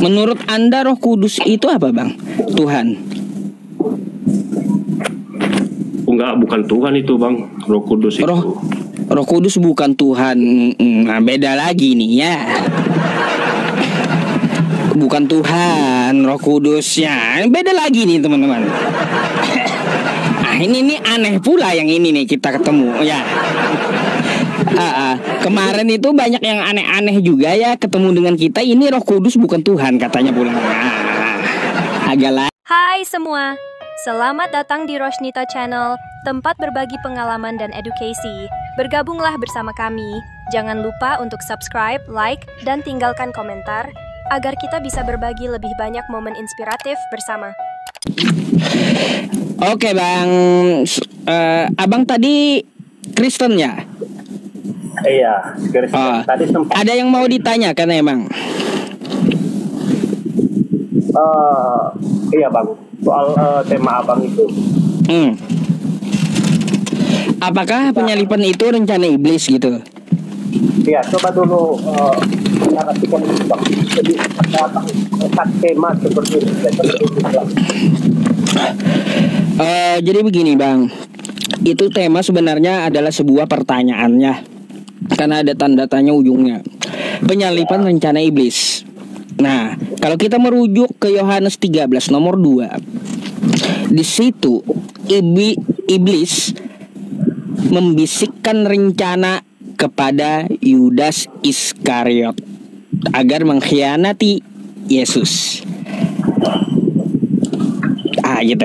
Menurut Anda Roh Kudus itu apa, Bang? Tuhan? Enggak, bukan Tuhan itu, Bang. Roh Kudus itu. Roh Kudus bukan Tuhan. Nah, beda lagi nih ya. Bukan Tuhan, Roh Kudusnya beda lagi nih teman-teman. Ini nih aneh pula yang ini nih kita ketemu ya. Kemarin itu banyak yang aneh-aneh juga ya ketemu dengan kita. Ini Roh Kudus bukan Tuhan katanya pula. Agak lah. Hai semua, selamat datang di Rosnita Channel, tempat berbagi pengalaman dan edukasi. Bergabunglah bersama kami. Jangan lupa untuk subscribe, like, dan tinggalkan komentar agar kita bisa berbagi lebih banyak momen inspiratif bersama. Oke Bang, Abang tadi Kristen ya? Iya, Kristen. Tadi sempat. Ada yang mau ditanyakan emang? Iya Bang, soal tema Abang itu. Apakah penyalipan itu rencana iblis gitu? Iya, coba dulu narasikan itu Bang. Jadi tema seperti itu. Jadi begini Bang, itu tema sebenarnya adalah sebuah pertanyaannya, karena ada tanda tanya ujungnya. Penyalipan rencana iblis. Nah, kalau kita merujuk ke Yohanes 13 nomor 2, di situ iblis membisikkan rencana kepada Yudas Iskariot agar mengkhianati Yesus. Gitu.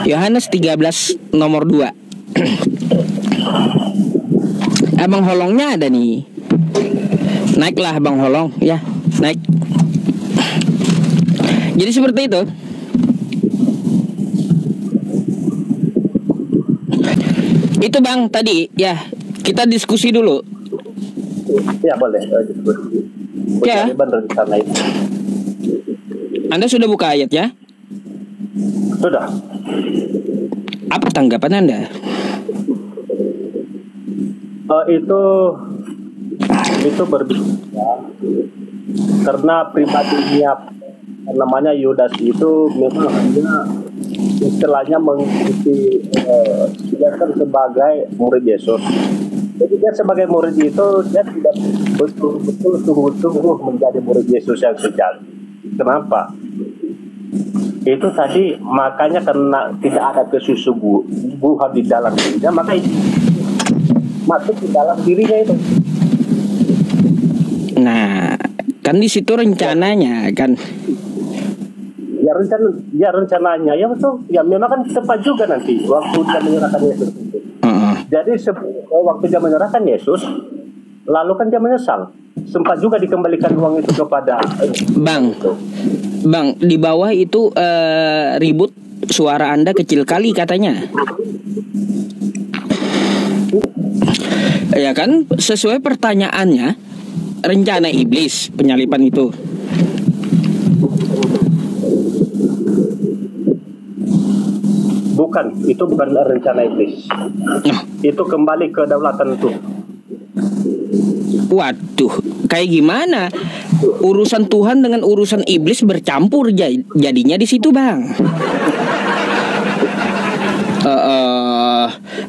Yohanes 13 nomor 2. Abang Holongnya ada nih. Naiklah Abang Holong, ya, naik. Jadi seperti itu. Itu Bang tadi ya, kita diskusi dulu. Ya boleh diskusi. Ya. Anda sudah buka ayat ya? Sudah. Apa tanggapan Anda? Itu berbeda karena pribadinya namanya Yudas itu memang hanya istilahnya mengikuti dia kan sebagai murid Yesus. Jadi dia sebagai murid itu dia tidak betul-betul sungguh-sungguh menjadi murid Yesus yang sejati. Kenapa? Itu tadi makanya karena tidak ada kesusungguhan di dalam dirinya, maka itu masuk di dalam dirinya itu. Nah, kan di situ rencananya kan. Ya rencananya ya betul. Ya memang kan tepat juga nanti waktu dia menyerahkan Yesus itu. Jadi waktu dia menyerahkan Yesus, lalu kan dia menyesal. Sempat juga dikembalikan uang itu kepada Bang, di bawah itu ribut, suara Anda kecil kali katanya. Ya kan, sesuai pertanyaannya, rencana iblis penyalipan itu. Itu bukan rencana iblis. Itu kembali ke kedaulatan Tuhan. Waduh, kayak gimana? Urusan Tuhan dengan urusan iblis bercampur jadinya di situ, Bang.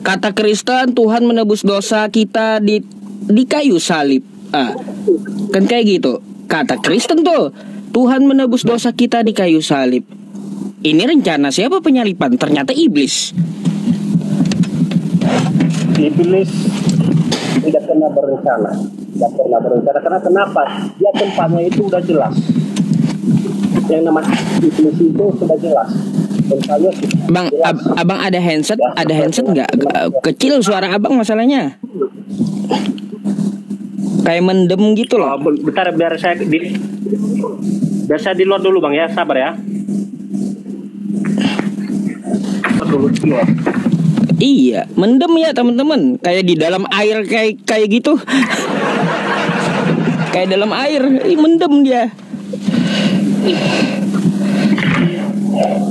Kata Kristen, Tuhan menebus dosa kita di kayu salib. Kan kayak gitu. Kata Kristen tuh, Tuhan menebus dosa kita di kayu salib. Ini rencana siapa penyalipan? Ternyata iblis. Iblis tidak pernah berencana. Karena kenapa? Dia tempatnya itu udah jelas. Yang namanya iblis itu sudah jelas. Tempatnya Bang, jelas. Abang ada handset? Ya, ada handset nggak? Kecil suara abang masalahnya. Kayak mendem gitu loh. Bentar, biar saya di luar dulu Bang ya, sabar ya. Iya, mendem ya teman-teman. Kayak di dalam air kayak gitu. Kayak dalam air, mendem dia.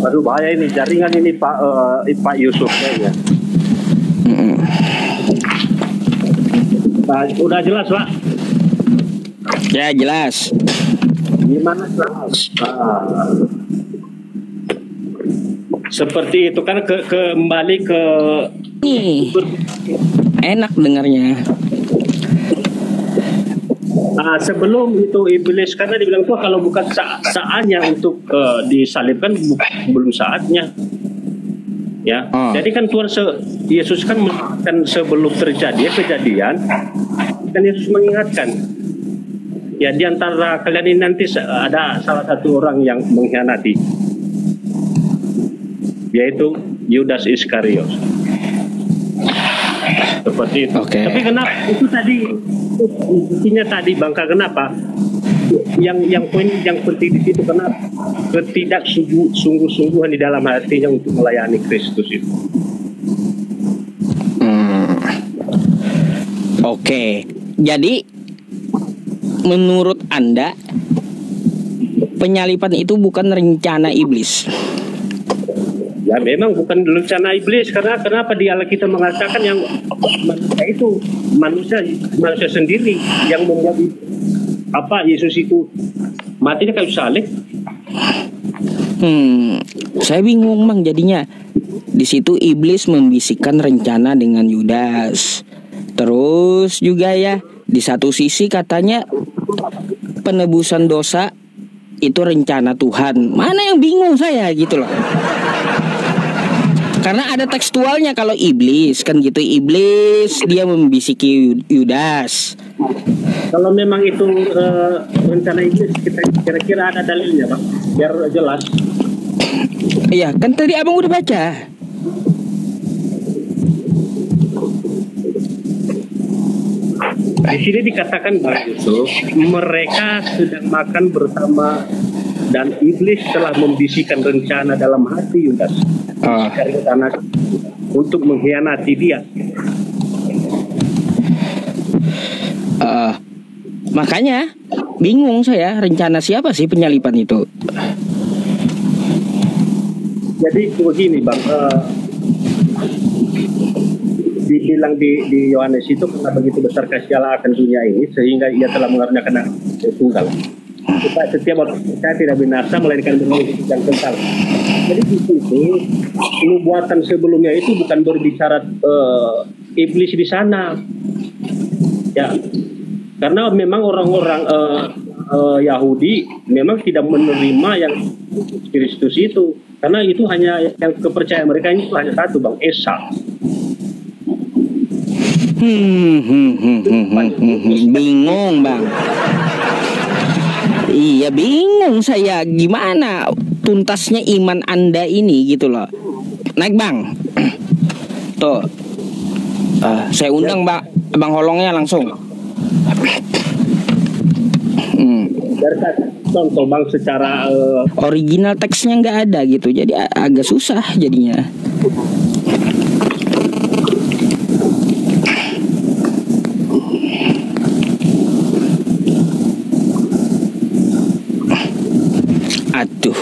Aduh bahaya ini jaringan ini Pak Yusuf kayaknya. Udah jelas Pak? Ya jelas. gimana seperti itu kan kembali ke Nih, enak dengarnya. Sebelum itu iblis, karena dibilang tuh kalau bukan saatnya untuk disalibkan, belum saatnya. Ya, jadi kan Tuhan Yesus kan sebelum terjadi kejadian, kan Yesus mengingatkan. Ya, di antara kalian ini nanti ada salah satu orang yang mengkhianati, yaitu Yudas Iskariot. Seperti itu. Okay. Tapi kenapa itu tadi intinya tadi Bangka, kenapa? Yang poin yang penting di situ karena sungguh-sungguhan di dalam hatinya untuk melayani Kristus itu. Oke. Jadi menurut Anda penyalipan itu bukan rencana iblis? Ya memang bukan rencana iblis, karena kenapa di Alkitab mengatakan yang manusia itu manusia sendiri yang membuat Yesus itu matinya kayu salib. Saya bingung Bang jadinya. Di situ iblis membisikkan rencana dengan Yudas. Terus juga ya di satu sisi katanya penebusan dosa itu rencana Tuhan. Mana yang bingung saya gitu loh. Karena ada tekstualnya kalau iblis kan gitu, iblis dia membisiki Yudas. Kalau memang itu rencana iblis, kita kira-kira ada dalilnya Pak, biar jelas. Iya kan tadi abang udah baca. Di sini dikatakan bahwa mereka sedang makan bersama dan iblis telah membisikkan rencana dalam hati Yudas untuk mengkhianati dia. Makanya bingung saya, rencana siapa sih penyalipan itu? Jadi begini Bang, dibilang di Yohanes itu karena begitu besar kasih Allah akan dunia ini sehingga ia telah mengaruniakan anak tunggal. Supaya setiap orang percaya tidak binasa melainkan beroleh hidup yang kekal. Jadi di situ nubuatan sebelumnya itu bukan berbicara iblis di sana, ya, karena memang orang-orang Yahudi memang tidak menerima yang Kristus itu, karena itu hanya yang kepercayaan mereka itu hanya satu Bang, Esa. Bingung Bang. Iya bingung saya, gimana tuntasnya iman Anda ini gitu loh. Naik Bang. Tuh saya undang Bang Holongnya langsung. Dari contoh Bang secara original teksnya nggak ada gitu, jadi agak susah jadinya. Aduh.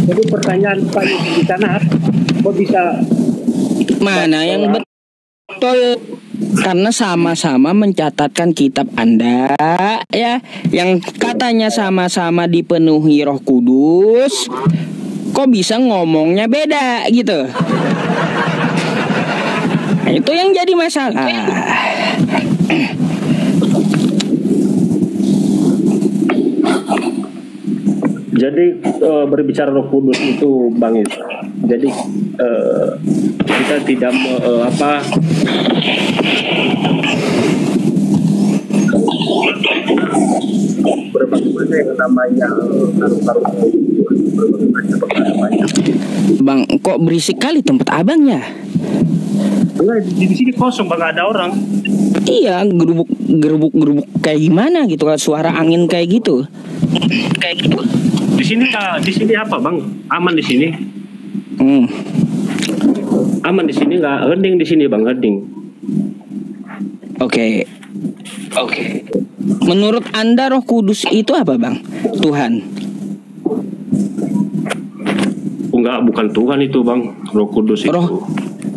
Jadi pertanyaan Pak di sana, kok bisa mana yang betul? Karena sama-sama mencatatkan kitab Anda ya, yang katanya sama-sama dipenuhi Roh Kudus, kok bisa ngomongnya beda gitu? Nah, itu yang jadi masalah. Jadi berbicara Roh Kudus itu Bang Is. Jadi kita tidak berbagai macam yang namanya Bang, kok berisik kali tempat abangnya? Enggak, di sini kosong Bang, gak ada orang. Iya, gerubuk kayak gimana gitu kan, suara angin kayak gitu. Di sini apa Bang? Aman di sini. Aman di sini, nggak hening di sini Bang, hening. Oke. Menurut Anda Roh Kudus itu apa Bang? Tuhan? Enggak, bukan Tuhan itu Bang. Roh Kudus itu.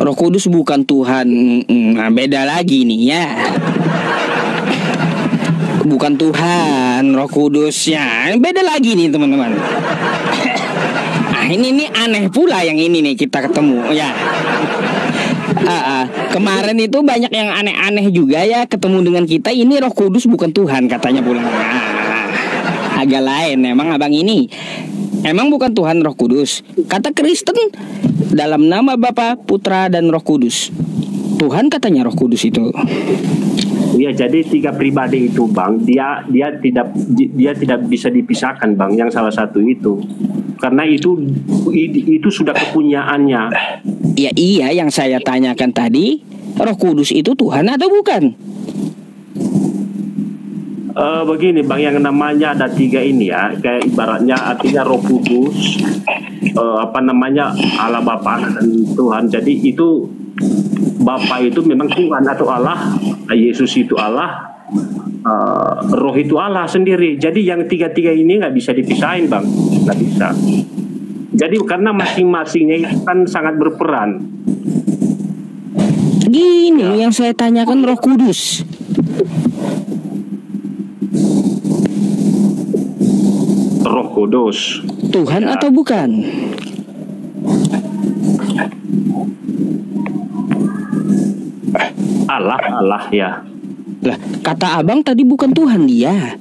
Roh Kudus bukan Tuhan. Nah, beda lagi nih ya. bukan Tuhan, Roh Kudusnya beda lagi nih teman-teman. Nah ini aneh pula yang ini nih kita ketemu ya. Kemarin itu banyak yang aneh-aneh juga ya ketemu dengan kita. Ini Roh Kudus bukan Tuhan katanya pula. Agak lain emang abang ini. Emang bukan Tuhan Roh Kudus. Kata Kristen dalam nama Bapa, Putra dan Roh Kudus. Tuhan katanya Roh Kudus itu. Iya, jadi 3 pribadi itu Bang, dia tidak bisa dipisahkan Bang, yang salah satu itu. Karena itu sudah kepunyaannya. Ya iya yang saya tanyakan tadi, Roh Kudus itu Tuhan atau bukan? Begini Bang, yang namanya ada 3 ini ya, kayak ibaratnya artinya Roh Kudus, Allah Bapa dan Tuhan. Jadi itu Bapa itu memang Tuhan atau Allah, Yesus itu Allah, Roh itu Allah sendiri. Jadi yang 3 ini nggak bisa dipisahin Bang, nggak bisa. Jadi karena masing-masingnya itu kan sangat berperan. Gini yang saya tanyakan Roh Kudus. Roh Kudus Tuhan ya, atau bukan? Allah ya. Lah, kata abang tadi bukan Tuhan dia.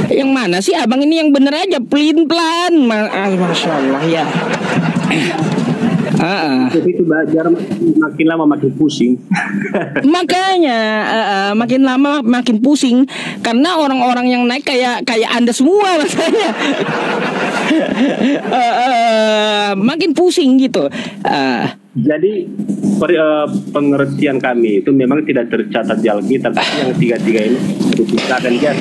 Yang mana sih abang ini yang bener aja, pelin-pelan. Masya Allah ya. Itu belajar makin lama makin pusing. Makanya makin lama makin pusing karena orang-orang yang naik kayak Anda semua rasanya. Makin pusing gitu. Jadi pengertian kami itu memang tidak tercatat di Alkitab, tapi yang 3 ini dipisahkan dia.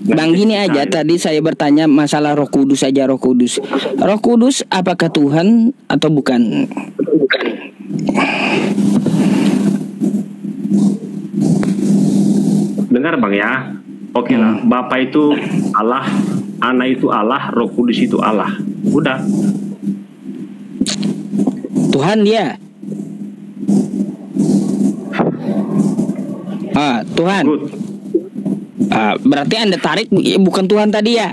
Bang gini aja, tadi saya bertanya masalah Roh Kudus aja. Roh Kudus apakah Tuhan atau bukan? Dengar Bang ya. Oke lah, Bapa itu Allah, Anak itu Allah, Roh Kudus itu Allah. Udah. Tuhan dia. Tuhan. Good. Berarti Anda tarik bukan Tuhan tadi ya?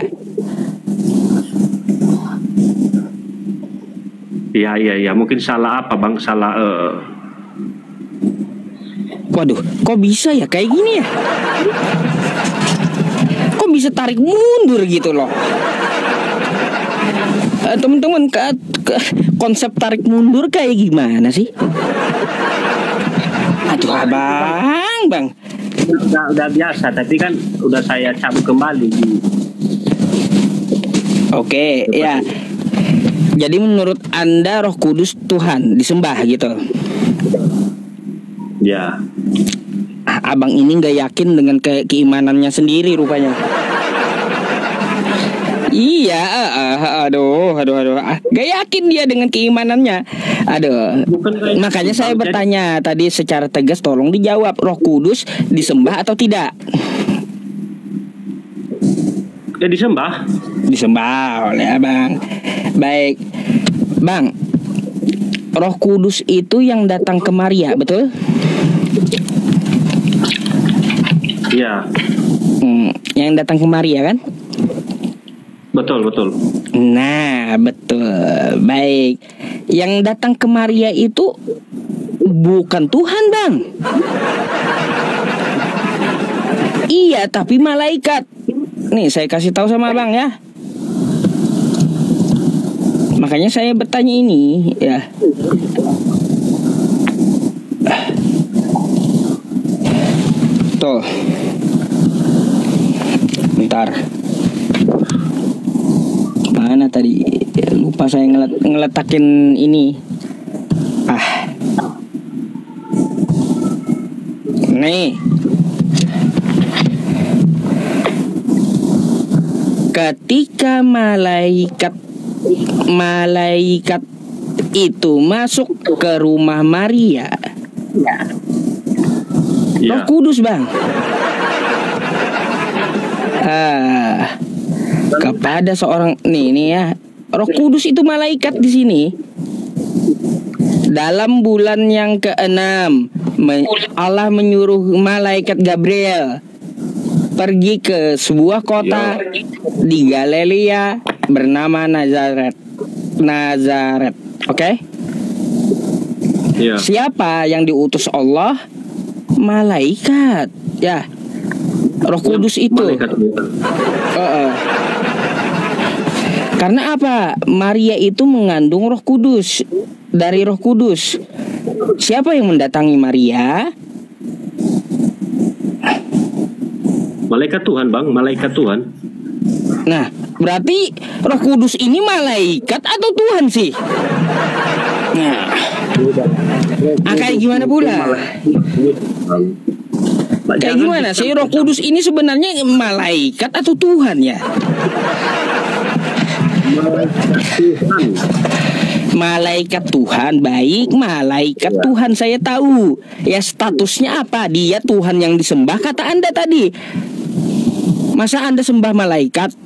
Iya, mungkin salah apa Bang? Salah Waduh, kok bisa ya kayak gini ya? Kok bisa tarik mundur gitu loh? Teman-teman, konsep tarik mundur kayak gimana sih? Aduh Bang. Udah biasa, tapi kan udah saya cabut kembali. Oke, ya. Jadi menurut Anda Roh Kudus Tuhan disembah gitu? Ya. Abang ini nggak yakin dengan keimanannya sendiri rupanya. Iya, aduh, gak yakin dia dengan keimanannya. Aduh, makanya saya bertanya tadi secara tegas, tolong dijawab, Roh Kudus disembah atau tidak? Ya disembah oleh abang. Baik, Bang, Roh Kudus itu yang datang ke Maria, betul? Iya. Yang datang ke Maria kan? Betul. Nah, betul. Baik. Yang datang ke Maria itu bukan Tuhan, Bang. Iya, tapi malaikat. Nih, saya kasih tahu sama Bang ya. Makanya saya bertanya ini, ya. Tuh. Bentar. Mana tadi? Lupa saya ngeletakin ini. Nih. Ketika malaikat itu masuk ke rumah Maria, Roh Kudus, Bang. Kepada seorang nih ya, Roh Kudus itu malaikat di sini. dalam bulan yang ke-6 Allah menyuruh malaikat Gabriel pergi ke sebuah kota di Galilea bernama Nazaret. Oke? Ya. Siapa yang diutus Allah? Malaikat. Ya. Roh Kudus itu. Malaikat. Karena apa? Maria itu mengandung Roh Kudus. Dari Roh Kudus. Siapa yang mendatangi Maria? Malaikat Tuhan, Bang, malaikat Tuhan. Nah, berarti Roh Kudus ini malaikat atau Tuhan sih? Nah, kayak gimana pula? Kayak gimana sih Roh Kudus ini sebenarnya malaikat atau Tuhan ya? Malaikat Tuhan, baik, malaikat Tuhan saya tahu. Ya statusnya apa? Dia Tuhan yang disembah kata Anda tadi. Masa Anda sembah malaikat?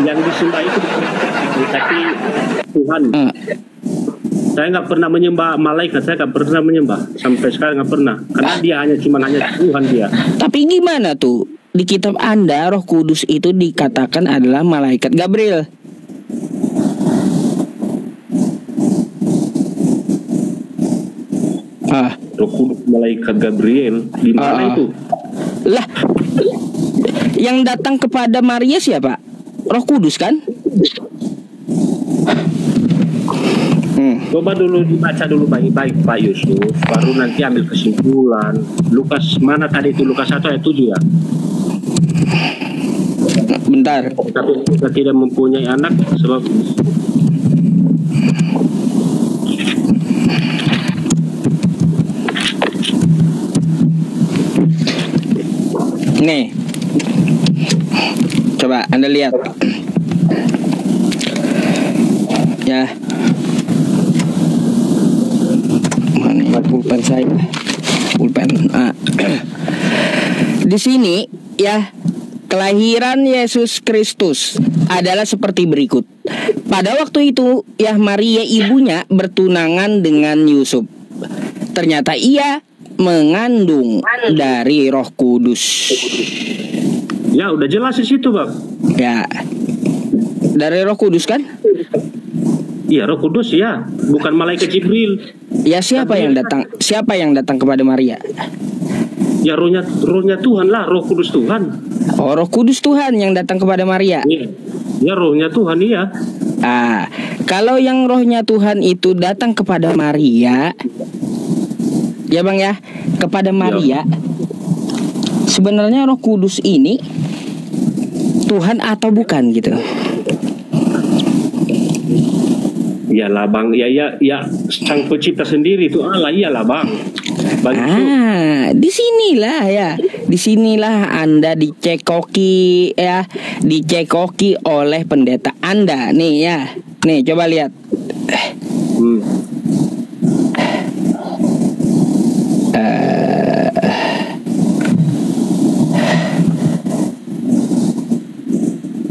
Yang disembah itu tapi Tuhan. Saya nggak pernah menyembah malaikat, saya nggak pernah menyembah sampai sekarang, nggak pernah. Karena dia hanya Tuhan dia. Tapi gimana tuh? Di kitab Anda Roh Kudus itu dikatakan adalah malaikat Gabriel. Roh Kudus malaikat Gabriel di mana itu? Lah, yang datang kepada Maria siapa? Roh Kudus kan? Coba dulu dibaca dulu baik-baik Pak Yusuf, baru nanti ambil kesimpulan. Lukas mana tadi itu? Lukas 1 ayat 7 ya? Bentar. Tapi kita tidak mempunyai anak sebab nih. Coba Anda lihat. Ya. Mana pulpen saya? Pulpen. Di sini ya, kelahiran Yesus Kristus adalah seperti berikut. Pada waktu itu ya Maria ibunya bertunangan dengan Yusuf. Ternyata ia mengandung dari Roh Kudus. ya udah jelas di situ, Bang. Ya. Dari Roh Kudus kan? Iya, Roh Kudus ya, bukan malaikat Jibril. Ya siapa yang datang? Siapa yang datang kepada Maria? Ya rohnya Tuhan lah, Roh Kudus Tuhan. Oh, Roh Kudus Tuhan yang datang kepada Maria. Iya. Ya rohnya Tuhan iya. Kalau yang rohnya Tuhan itu datang kepada Maria, ya Bang ya, kepada Maria, sebenarnya Roh Kudus ini Tuhan atau bukan gitu? Iyalah Bang, ya Sang Pencipta sendiri itu Allah, iyalah Bang. Disinilah Anda dicekoki ya, dicekoki oleh pendeta Anda nih ya. Nih coba lihat.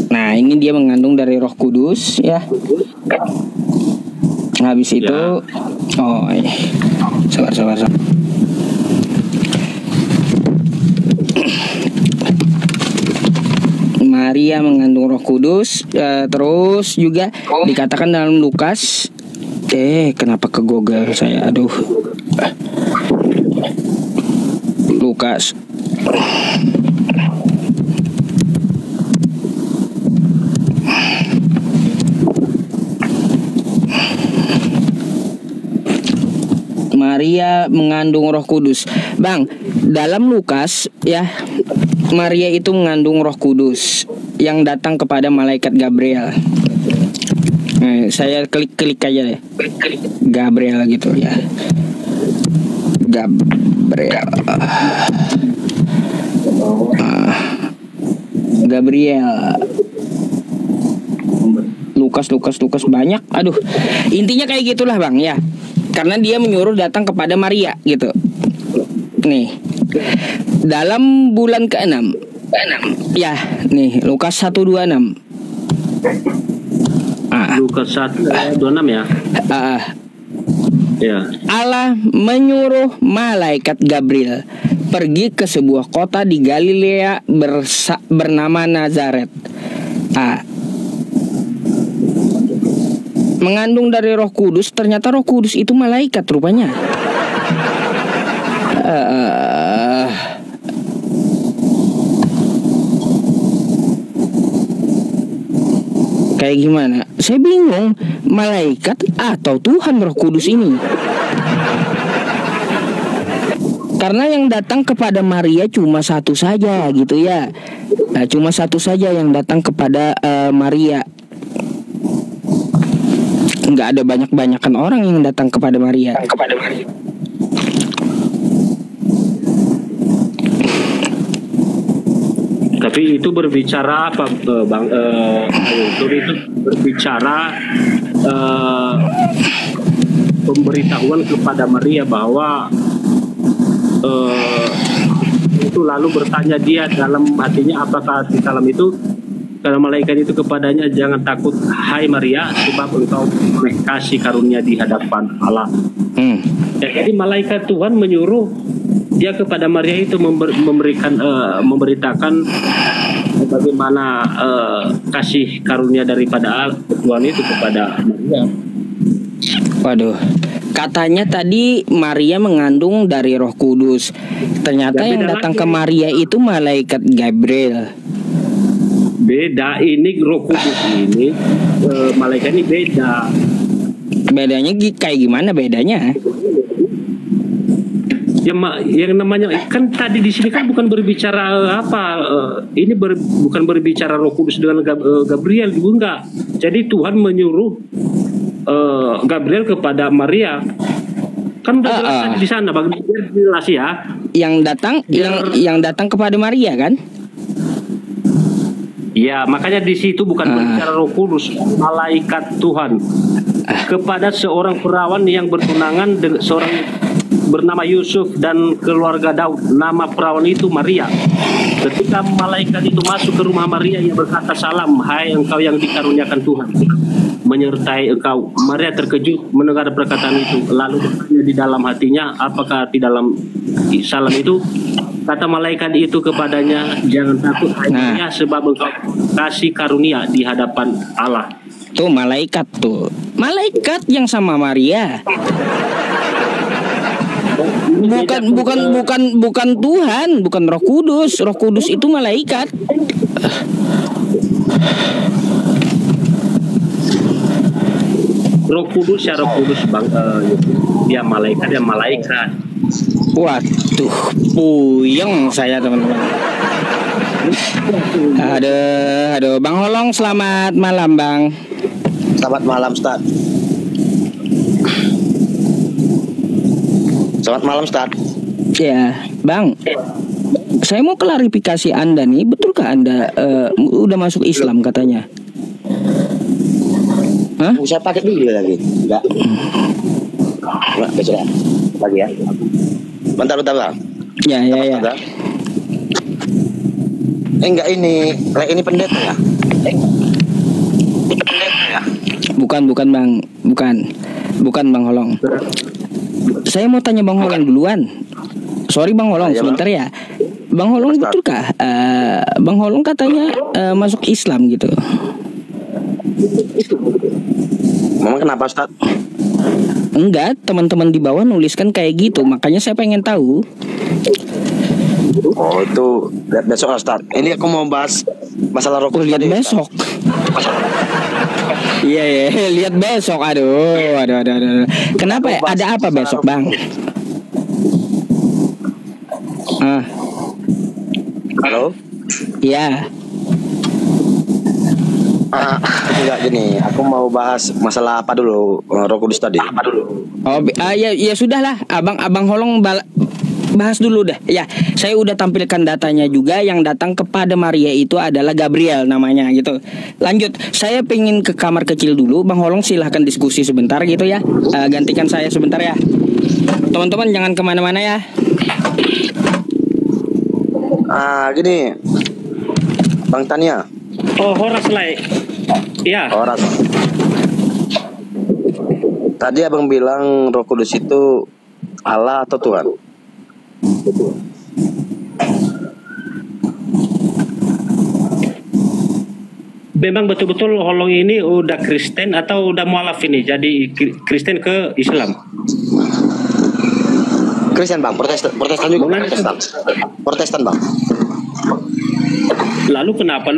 Nah ini dia mengandung dari Roh Kudus ya. Habis itu sabar. Maria mengandung Roh Kudus, terus juga dikatakan dalam Lukas. Kenapa ke Google saya? Aduh. Lukas. Maria mengandung Roh Kudus. Bang, dalam Lukas ya, Maria itu mengandung Roh Kudus yang datang kepada malaikat Gabriel. Saya klik aja deh. Gabriel gitu ya. Gabriel. Gabriel. Lukas banyak. Aduh. Intinya kayak gitulah, Bang ya. Karena dia menyuruh datang kepada Maria gitu. Nih. Dalam bulan ke-6. Ya, nih Lukas 1:26. Lukas 1:26 ya. Ya. Allah menyuruh malaikat Gabriel pergi ke sebuah kota di Galilea bernama Nazaret. Mengandung dari Roh Kudus. Ternyata Roh Kudus itu malaikat rupanya. Kayak gimana? Saya bingung, malaikat atau Tuhan Roh Kudus ini? Karena yang datang kepada Maria cuma satu saja gitu ya. Nah, cuma satu saja yang datang kepada Maria. Nggak ada banyak-banyakan orang yang datang kepada Maria. Tapi itu berbicara apa, Bang? Itu berbicara pemberitahuan kepada Maria bahwa itu lalu bertanya dia dalam hatinya, apakah di dalam itu kalau malaikat itu kepadanya, jangan takut hai Maria, sebab engkau kasih karunia di hadapan Allah. Ya, jadi malaikat Tuhan menyuruh dia kepada Maria itu memberitakan bagaimana kasih karunia daripada Tuhan itu kepada Maria. Waduh, katanya tadi Maria mengandung dari Roh Kudus. Ternyata yang datang ke Maria itu malaikat Gabriel. Beda, ini Roh Kudus ini malaikat ini beda. Bedanya kayak gimana bedanya? Yang namanya kan tadi di sini kan bukan berbicara ini bukan berbicara Roh Kudus dengan Gabriel juga enggak. Jadi Tuhan menyuruh Gabriel kepada Maria. Kan udah jelas di sana, Bang, jelas ya. Yang datang kepada Maria kan? Ya, makanya di situ bukan berbicara Roh Kudus, malaikat Tuhan kepada seorang perawan yang bertunangan dengan seorang bernama Yusuf dan keluarga Daud. Nama perawan itu Maria. Ketika malaikat itu masuk ke rumah Maria, ia berkata, "Salam, hai engkau yang dikaruniakan Tuhan, menyertai engkau." Maria terkejut mendengar perkataan itu, lalu bertanya di dalam hatinya, apakah di dalam salam itu kata malaikat itu kepadanya, "Jangan takut hai Maria, sebab engkau kasih karunia di hadapan Allah." Tuh malaikat malaikat yang sama Maria. Bukan Tuhan, bukan Roh Kudus. Roh Kudus itu malaikat. Roh Kudus ya Roh Kudus, Bang. Dia malaikat. Waduh, puyeng saya teman-teman. Aduh, Bang Holong, selamat malam, Bang. Selamat malam, Ustaz. Selamat malam, Ustaz. Ya, Bang. Saya mau klarifikasi Anda nih, betulkah Anda udah masuk Islam katanya? Hah? Saya pakai dulu lagi. Enggak. Enggak, besok lagi ya. Bentar, Bang. Ya. Enggak, ini pendeta ya? Bukan, Bang. Bukan Bang Holong. Saya mau tanya Bang Holong duluan. Sorry Bang Holong, sebentar ya. Bang Holong betulkah Bang Holong katanya masuk Islam gitu? Memang kenapa, Ustaz? Enggak, teman-teman di bawah nuliskan kayak gitu, makanya saya pengen tahu. Oh, itu lihat besok, Ustaz. Ini aku mau bahas masalah Roh Kudus. Lihat besok. Iya, lihat besok. Aduh. Kenapa ya? Ada apa besok, Bang? Halo? Iya. Enggak, gini, aku mau bahas masalah apa dulu, Roh Kudus tadi. Oh, ya sudahlah, Abang Holong bahas dulu dah. Ya, saya udah tampilkan datanya juga. Yang datang kepada Maria itu adalah Gabriel namanya gitu. Lanjut, saya pengen ke kamar kecil dulu. Bang Holong silahkan diskusi sebentar gitu ya. Gantikan saya sebentar ya. Teman-teman jangan kemana-mana ya. Gini, Bang Tania. Oh, Horas Lai. Iya. Horas. Tadi abang bilang Roh Kudus itu Allah atau Tuhan? Memang betul-betul Holong ini udah Kristen atau udah mualaf ini, jadi Kristen ke Islam? Kristen bang, Protestan juga Protestan bang. Lalu kenapa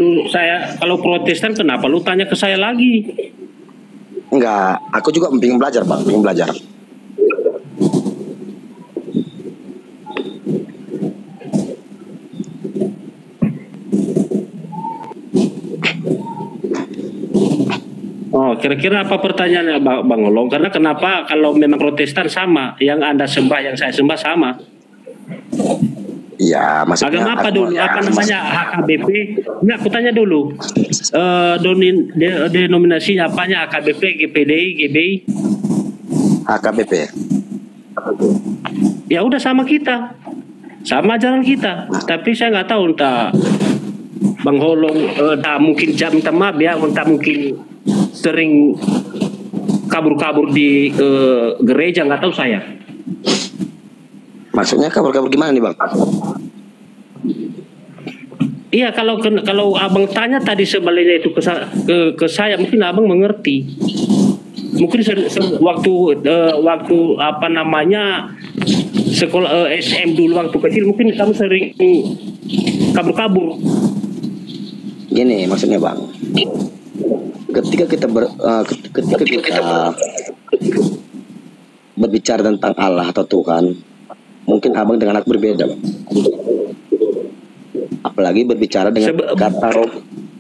kalau Protestan kenapa lu tanya ke saya lagi? Enggak, aku juga pengen belajar bang, pengen belajar. Oh, kira-kira apa pertanyaannya Bang Olong? Karena kenapa kalau memang Protestan sama, yang Anda sembah, yang saya sembah sama? Iya, maksudnya agama apa dulu? Apa namanya? HKBP? Enggak, aku tanya dulu. Denominasinya apanya? HKBP, GPDI, GBI? HKBP. Ya udah sama kita, sama ajaran kita. Tapi saya nggak tahu entah Bang Holong, entah mungkin minta maaf ya, entah mungkin sering kabur-kabur di gereja, nggak tahu saya. Maksudnya kabur-kabur gimana nih bang? Iya, kalau abang tanya tadi sebaliknya itu ke saya, mungkin abang mengerti. Mungkin waktu apa namanya sekolah SM dulu waktu kecil, mungkin kamu sering kabur-kabur. Gini maksudnya bang, ketika kita berbicara tentang Allah atau Tuhan, mungkin abang dengan aku berbeda bang. Apalagi berbicara dengan kata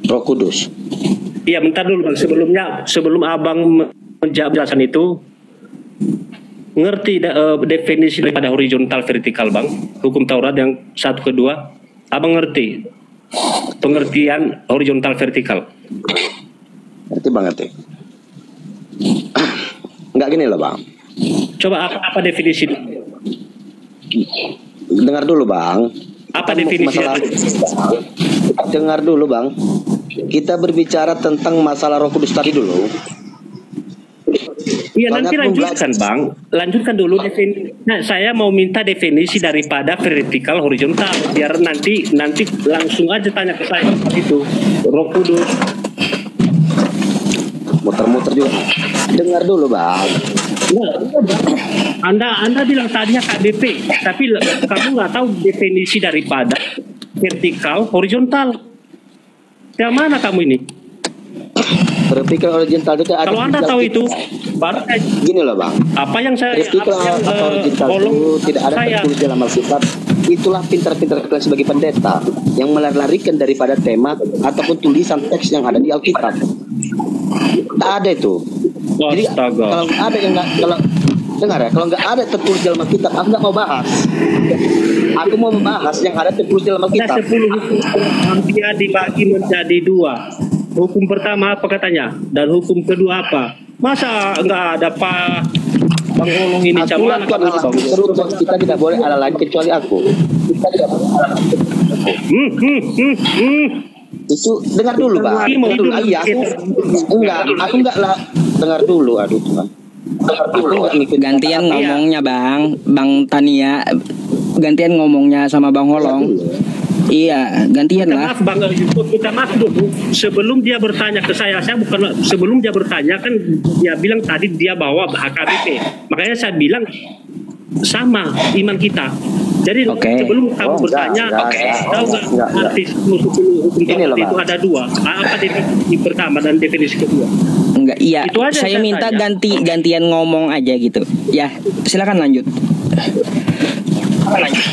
Roh Kudus. Iya, bentar dulu bang. Sebelum abang menjawab jelasan itu, ngerti definisi daripada horizontal vertikal bang? Hukum Taurat yang 1 ke 2, abang ngerti pengertian horizontal vertikal? Ngerti banget ya. Enggak gini loh bang. Coba apa definisi? Dengar dulu bang. Apa definisinya? Dengar dulu bang. Kita berbicara tentang masalah Roh Kudus tadi dulu. Iya, nanti lanjutkan bang. Lanjutkan dulu definisi. Nah, saya mau minta definisi daripada vertikal horizontal, biar nanti langsung aja tanya ke saya itu Roh Kudus. Muter-muter juga. Dengar dulu bang. Anda bilang tadinya KBP, tapi kamu nggak tahu definisi daripada vertikal horizontal. Yang mana kamu ini? Vertikal horizontal itu ada. Kalau Anda tahu itu, baru gini loh bang. Apa yang saya vertikal atau horizontal itu tidak ada tertulis dalam Alkitab. Itulah pintar-pintar kalian sebagai pendeta yang melarikan daripada tema ataupun tulisan teks yang ada di Alkitab. Tak ada itu. Jadi kalau ada yang kalau nggak ada tertulis dalam Alkitab, aku nggak mau bahas. Aku mau membahas yang ada tertulis dalam Alkitab. 10 hukum dia dibagi menjadi 2. Hukum pertama apa katanya? Dan hukum kedua apa? Masa nggak ada Pak Bang Holong ini aturan itu adalah kita tidak boleh ada lain kecuali aku. Kita tidak boleh ada lain kecuali aku. Itu dengar dulu bang. Iya aku enggak lah. Dengar dulu, aduh Tuhan. Gantian ngomongnya Bang Tania. Gantian ngomongnya sama Bang Holong. Iya, gantian lah. Maaf Bang, kita maaf dulu. Sebelum dia bertanya ke saya bukan sebelum dia bertanya kan dia bilang tadi dia bawa HKBP. Makanya saya bilang sama iman kita. Jadi sebelum kamu bertanya, tahu nggak arti hukum itu ada 2. Apa definisi pertama dan definisi kedua? Enggak, iya. Saya minta gantian ngomong aja gitu. Ya, silakan lanjut.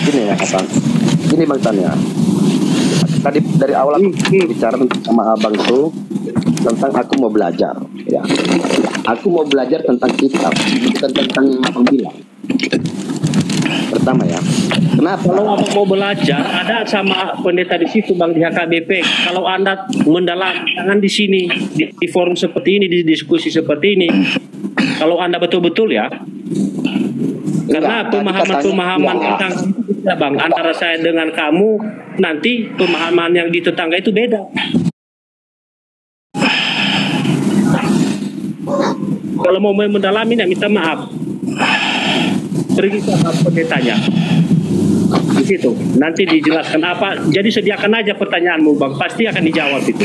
Gini ya, Bang. Gini Bang Tania. Tadi dari awal aku bicara sama abang itu tentang aku mau belajar. Ya, aku mau belajar tentang kitab, bukan tentang yang abang bilang. Pertama ya, kenapa? Kalau abang mau belajar, ada sama pendeta di situ bang di HKBP. Kalau anda mendalam, jangan di sini di forum seperti ini, di diskusi seperti ini. Kalau anda betul-betul ya, karena pemahaman tentang ya bang antara saya dengan kamu nanti pemahaman yang di tetangga itu beda. Kalau mau mendalami, minta maaf. Pergi ke pendetanya. Di situ. Nanti dijelaskan apa. Jadi sediakan aja pertanyaanmu, Bang. Pasti akan dijawab itu.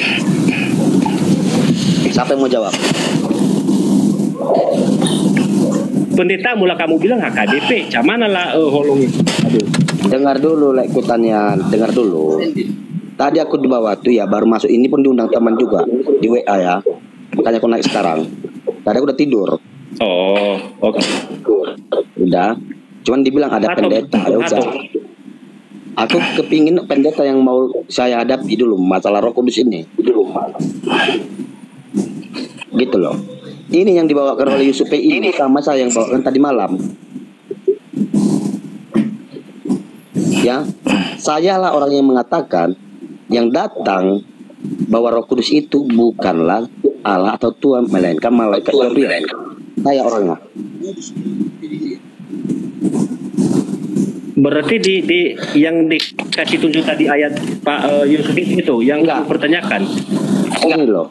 Siapa yang mau jawab? Pendeta mula kamu bilang HKBP. Camana lah holong itu. Aduh. Dengar dulu Kutanian, dengar dulu. Tadi aku di bawah tuh ya, baru masuk ini pun diundang teman juga di WA ya. Makanya aku naik sekarang. Tadi aku udah tidur. Oh, oke. Udah. Cuman dibilang ada pendeta. Ya udah. Aku kepingin pendeta yang mau saya hadapi dulu masalah Roh Kudus ini. Gitu loh. Ini yang dibawakan oleh Yusuf ini sama saya yang bawakan tadi malam. Ya, sayalah orang yang mengatakan yang datang bahwa Roh Kudus itu bukanlah Allah atau Tuhan, melainkan malaikat Gabriel. Saya orangnya. Berarti di yang dikasih tunjuk tadi ayat Pak Yusuf itu yang Enggak. dipertanyakan. Ini loh.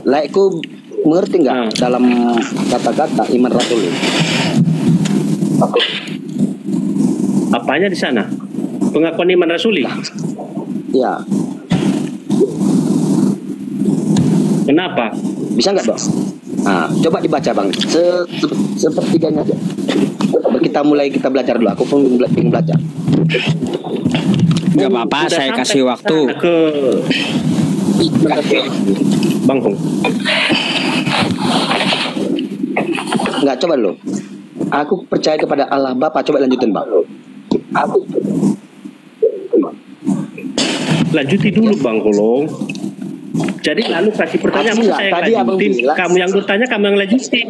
Laiku mengerti nggak dalam kata-kata iman rasuli? Apanya di sana? Pengakuan iman rasuli. Ya. Kenapa? Bisa nggak dong? Nah, coba dibaca bang. Sepertiganya aja. Kita belajar dulu. Aku pun ingin belajar. Gak apa-apa, saya kasih waktu. Ke Bang Hong. Nggak, coba dulu. Aku percaya kepada Allah Bapa. Coba lanjutin bang. Lanjuti dulu Bang Holong. Jadi lalu kasih pertanyaan saya tadi yang abang lanjutin. bilang, Kamu yang bertanya, kamu yang lanjutin.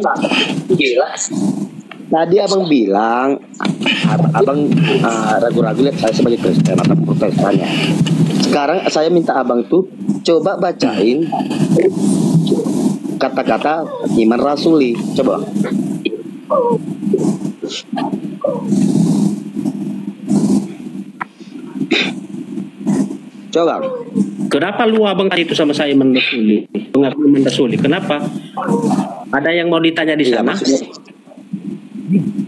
Tadi abang bilang, abang ragu-ragu lihat saya sebagai Kristen atau Protestannya. Sekarang saya minta abang tuh coba bacain kata-kata iman rasuli. Coba. Coba. Kenapa lu abang tadi itu sama saya iman rasuli? Pengakuan iman rasuli. Kenapa? Ada yang mau ditanya di Iya, sana?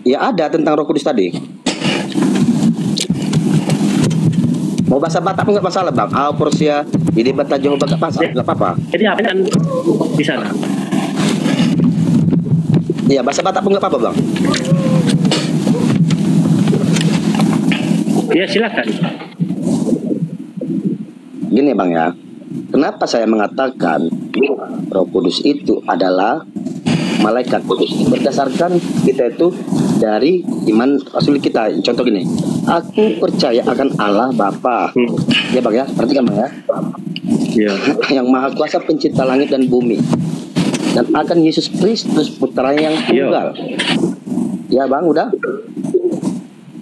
Ya ada tentang Roh Kudus tadi. Mau bahasa Batak nggak masalah bang. Porsia ini bata Jehovah nggak apa-apa. Jadi apa yang di sana? Iya bahasa Batak pun nggak apa-apa bang. Ya silakan. Gini bang ya. Kenapa saya mengatakan Roh Kudus itu adalah malaikat kudus? Berdasarkan kita itu dari iman rasul kita. Contoh gini, aku percaya akan Allah Bapa. Ya bang ya, perhatikan bang ya. Ya. Yang maha kuasa pencipta langit dan bumi, dan akan Yesus Kristus putra yang tunggal. Ya bang, udah.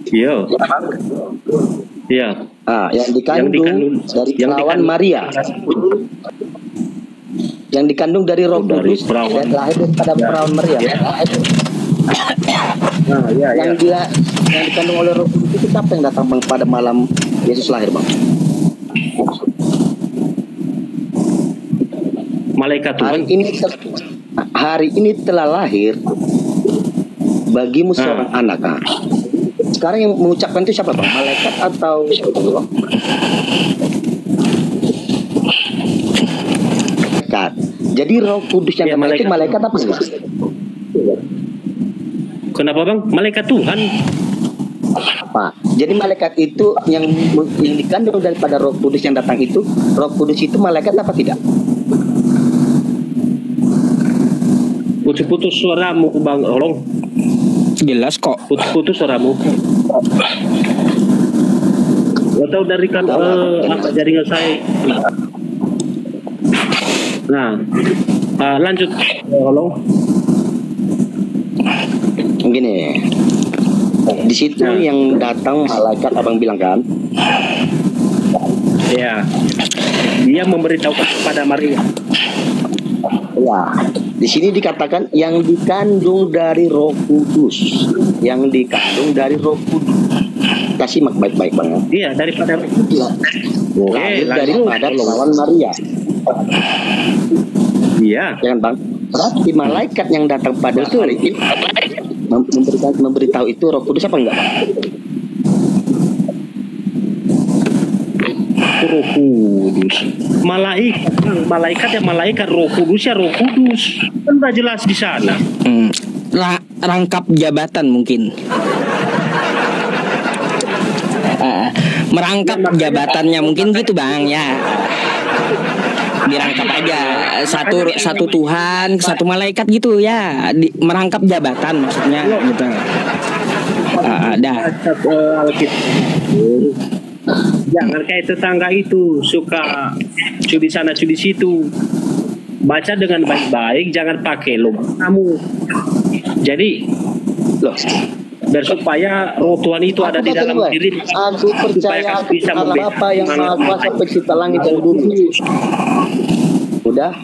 Iya. Ya bang. Iya. Yang dikandung dari perawan Maria. Yang dikandung dari Roh Kudus dan lahir daripada perawan Maria. Yang dikandung oleh Roh Kudus itu siapa yang datang bang pada malam Yesus lahir bang? Malaikat Tuhan. Hari ini telah lahir bagimu seorang anak. Sekarang yang mengucapkan itu siapa bang? Malaikat atau malaikat? Jadi Roh Kudus yang itu malaikat apa enggak? Kenapa bang? Malaikat Tuhan. Apa? Jadi malaikat itu yang dikandung daripada Roh Kudus yang datang itu, Roh Kudus itu malaikat apa tidak? Putus-putus suaramu bang Holong. Jelas kok. Putus-putus suaramu. Gak tahu dari kan apa jaringan saya. Nah, lanjut Holong. Gini, di situ yang datang malaikat abang bilang kan? Ya, dia memberitahukan kepada Maria. Ya, di sini dikatakan yang dikandung dari Roh Kudus, yang dikandung dari Roh Kudus. Kasih mak baik-baik bang. Iya, daripada Roh Kudus. Lahir daripada perawan Maria. Iya. Ya kan bang? Berarti malaikat yang datang pada hari itu memberitahu itu Roh Kudus apa enggak? Roh Kudus. Malaikat ya malaikat, Roh Kudus ya Roh Kudus. Kan udah jelas di sana. Rangkap jabatan mungkin. Merangkap jabatannya mungkin gitu Bang ya. Dirangkap aja satu Tuhan, satu malaikat gitu ya. Merangkap jabatan maksudnya gitu. Dah. Jangan kayak tetangga itu suka cudi sana cudi situ. Baca dengan baik-baik, jangan pakai lubang kamu. Jadi Loh, dan supaya roh Tuhan itu ada di dalam diri. Aku percaya bisa Allah Bapa yang Maha Kuasa pencipta langit dan bumi. Udah.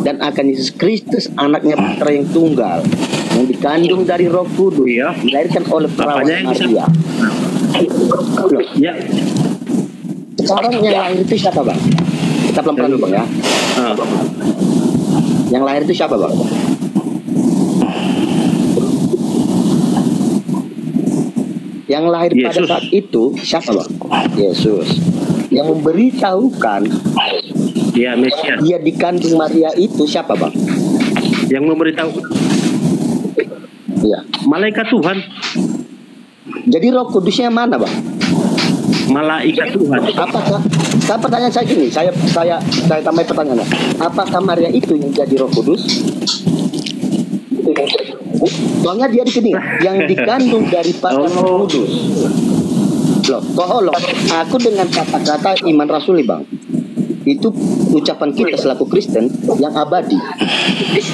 Dan akan Yesus Kristus anaknya putra yang tunggal yang dikandung dari Roh Kudus, dilahirkan oleh perawan Maria. Loh, Ya. sekarang yang lahir itu siapa Bang? Kita pelan-pelan dulu Bang ya. Yang lahir itu siapa Bang? Yang lahir pada Yesus. saat itu siapa Bang? Yesus. Yang memberitahukan Ya Mesias. dia dikandung Maria itu siapa Bang? Yang memberitahu Iya. malaikat Tuhan, Jadi Roh Kudusnya mana Bang? malaikat Tuhan. Apakah? Pertanyaan saya gini, saya tambah pertanyaan. Apakah Maria itu yang jadi Roh Kudus? Soalnya dia di sini yang dikandung daripada Roh Kudus. Loh, tolong. Aku dengan kata-kata iman rasuli Bang. Itu ucapan kita selaku Kristen yang abadi.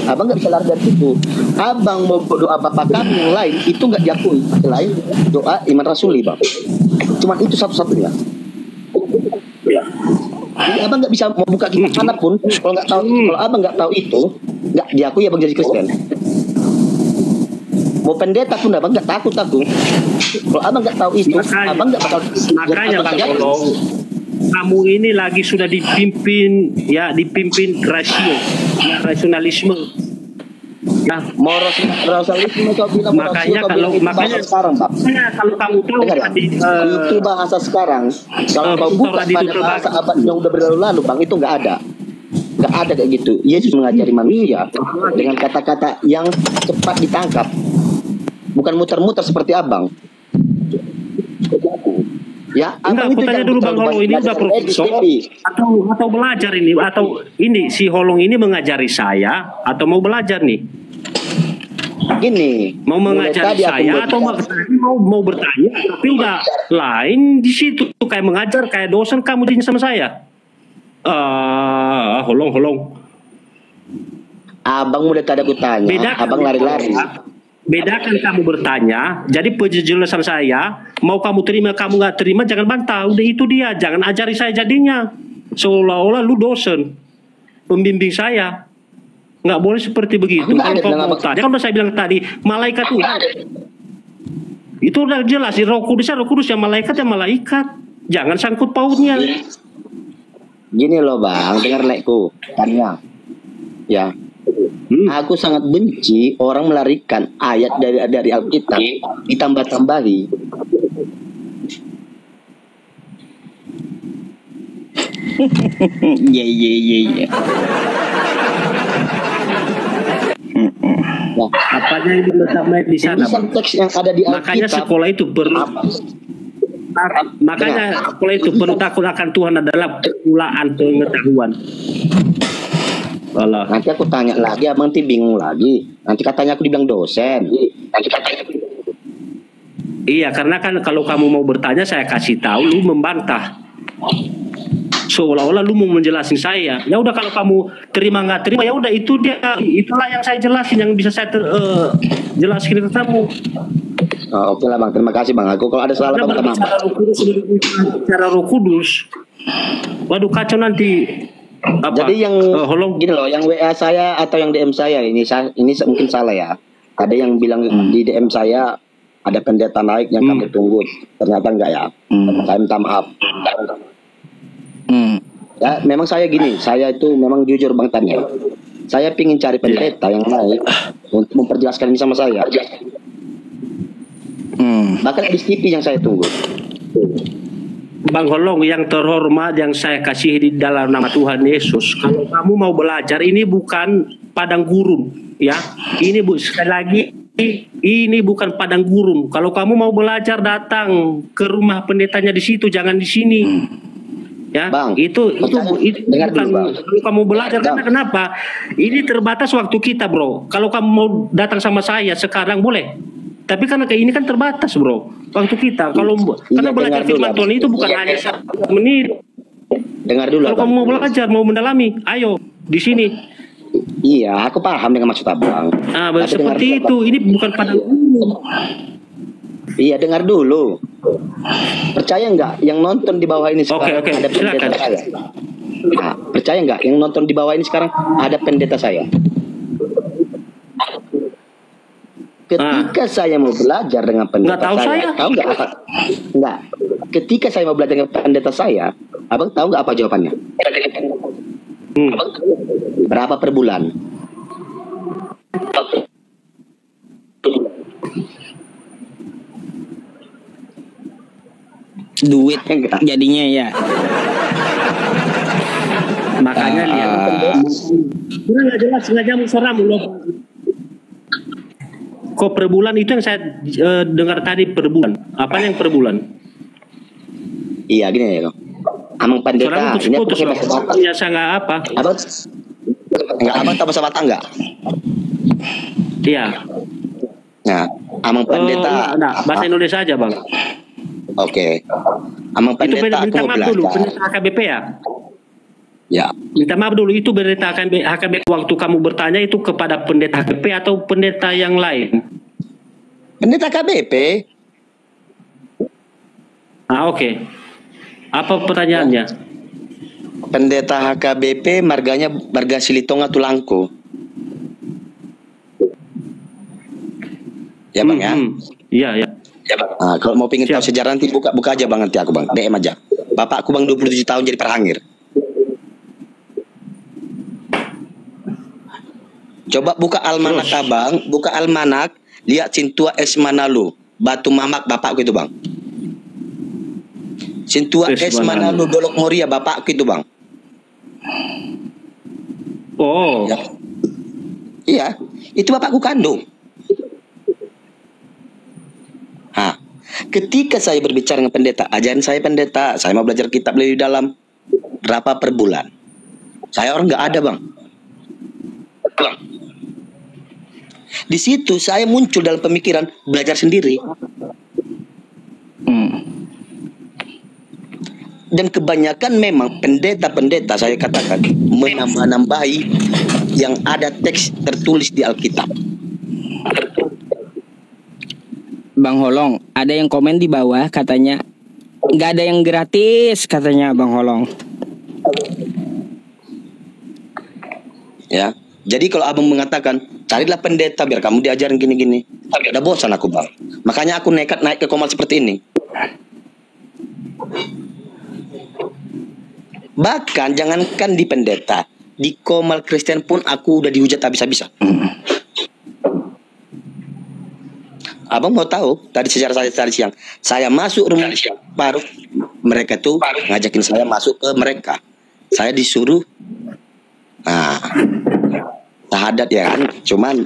Abang nggak bisa lari dari situ. Abang mau doa Bapa kami yang lain itu nggak diakui. Selain doa iman rasuli Bang. Cuman itu satu-satunya. Jadi abang nggak bisa membuka kitab manapun kalau nggak tahu. Kalau abang nggak tahu itu nggak diakui abang jadi Kristen. Mau pendeta pun abang nggak takut aku. Kalau abang nggak tahu itu, abang nggak bakal. Makanya Bang Olo, kamu ini lagi sudah dipimpin rasio, ya, rasionalisme. Nah, Mau rasionalisme kau bilang makanya sekarang Pak. Kalau kamu tahu Dengar ya? tadi, Itu bahasa sekarang. Kalau kau buka pada bahasa abad yang udah berlalu-lalu Bang, itu nggak ada. Nggak ada kayak gitu. Yesus mengajari manusia dengan kata-kata yang cepat ditangkap. Bukan muter-muter seperti abang. Ya, enggak, aku tanya dulu Bang Holong, ini udah profesor atau belajar ini, atau ini si Holong ini mengajari saya atau mau belajar nih? Gini, Mau mengajari saya atau mau bertanya, tapi udah lain di situ kayak mengajar kayak dosen kamu jadi sama saya. Holong. abang udah tadi aku tanya, Bedakan, abang lari-lari. Bedakan kamu bertanya, jadi penjelasan saya, mau kamu terima, kamu nggak terima, jangan bantah. Udah itu dia, jangan ajari saya jadinya. Seolah-olah lu dosen, pembimbing saya. Nggak boleh seperti begitu. Kalau kamu mau tanya, kan udah saya bilang tadi, malaikat Tuhan. Itu udah jelas, Roh Kudus yang malaikat ya malaikat. Jangan sangkut pautnya. Gini loh Bang, dengar lekku, tanya. Ya. Aku sangat benci orang melarikan ayat dari Alkitab ditambah-tambahi. Iya. Nah, Apanya yang diletakkan di sana, tulisan Bang? teks yang ada di Makanya Alkitab. sekolah itu perlu. Makanya sekolah itu perlu takut akan Tuhan adalah permulaan pengetahuan. Allah. Nanti aku tanya lagi, abang nanti bingung lagi. Nanti katanya aku dibilang dosen. Iya, karena kan kalau kamu mau bertanya saya kasih tahu, lu membantah. Seolah-olah lu mau menjelasin saya. Ya udah, kalau kamu terima nggak terima, ya udah itu dia. Itulah yang saya jelasin, yang bisa saya jelaskan ke kamu. Oh, oke lah Bang, terima kasih Bang. Aku kalau ada salah Bang, minta maaf. Bicara Roh Kudus. Waduh, kacau nanti. Apa? Jadi yang Holong. gini loh, yang WA saya atau yang DM saya ini mungkin salah ya. Ada yang bilang di DM saya ada pendeta naik yang kami tunggu. Ternyata enggak ya. Saya minta maaf. Ya, memang saya gini, saya itu memang jujur Bang Tanya. Saya ingin cari pendeta yang lain untuk memperjelaskan ini sama saya. Bahkan di TV yang saya tunggu. Bang Holong yang terhormat yang saya kasih di dalam nama Tuhan Yesus, kalau kamu mau belajar ini bukan padang gurun, ya. Ini sekali lagi ini bukan padang gurun. Kalau kamu mau belajar datang ke rumah pendetanya di situ, jangan di sini. Ya, Bang, itu bukan dulu, kalau kamu belajar karena kenapa? Ini terbatas waktu kita, bro. Kalau kamu mau datang sama saya sekarang boleh. Tapi karena kayak ini kan terbatas, bro, waktu kita. Kalau karena belajar firman Tuhan itu bukan hanya 1 menit. Dengar dulu. Kalau kamu mau belajar, mau mendalami, ayo di sini. Iya, aku paham dengan maksud abang. Nah, seperti itu. Ini bukan padang gurun. Iya, dengar dulu. Percaya nggak yang nonton di bawah ini sekarang ada pendeta saya? Nah, percaya nggak yang nonton di bawah ini sekarang ada pendeta saya? Ketika saya mau belajar dengan pendeta saya, tahu nggak apa? Nggak. Ketika saya mau belajar dengan pendeta saya, abang tahu nggak apa jawabannya? Berapa per bulan? Duit jadinya ya. Makanya lihat. Nggak jelas, sengaja seram loh. Kok per bulan itu yang saya dengar tadi per bulan. Apa yang per bulan? Iya gini ya. Amang pendeta ini aku pakai bahasa Batak. Ya sangat apa? Abang tahu bahasa Batak nggak? Iya. Nah, amang pendeta. Bahasa Indonesia aja, Bang. Oke. Amang pendeta aku mau belajar. Dulu, pendeta HKBP ya? Ya. Minta maaf dulu, itu pendeta HKBP waktu kamu bertanya itu kepada pendeta HKBP atau pendeta yang lain? Pendeta KBP. Oke. Apa pertanyaannya? Pendeta HKBP marganya Marga Silitonga Tulangko. Ya Bang ya? Iya, ya. Ya Bang. Nah, kalau mau pengen tahu sejarah nanti buka aja Bang, nanti aku Bang, DM aja. Bapakku Bang 27 tahun jadi perhangir. Coba buka almanak Abang, buka almanak, lihat Cintua Es Manalu, Batu Mamak bapakku itu Bang. Cintua Es Manalu Dolok Moria bapakku itu Bang. Oh. Ya. Iya, itu bapakku kandung. Ketika saya berbicara dengan pendeta, ajaran saya pendeta, saya mau belajar kitab lebih dalam, berapa per bulan? Saya orang nggak ada Bang. Di situ saya muncul dalam pemikiran belajar sendiri. Dan kebanyakan memang pendeta-pendeta saya katakan menambah-nambahi yang ada teks tertulis di Alkitab. Bang Holong, ada yang komen di bawah katanya nggak ada yang gratis katanya Bang Holong. Ya, jadi kalau abang mengatakan carilah pendeta biar kamu diajarin gini-gini, udah bosan aku Bang. Makanya aku nekat naik ke Komal seperti ini. Bahkan jangankan di pendeta, di Komal Kristen pun aku udah dihujat habis-habisan. Abang mau tahu tadi sejarah saya tadi siang, saya masuk rumah Paruk, mereka tuh ngajakin saya masuk ke mereka. Saya disuruh syahadat ya kan, cuman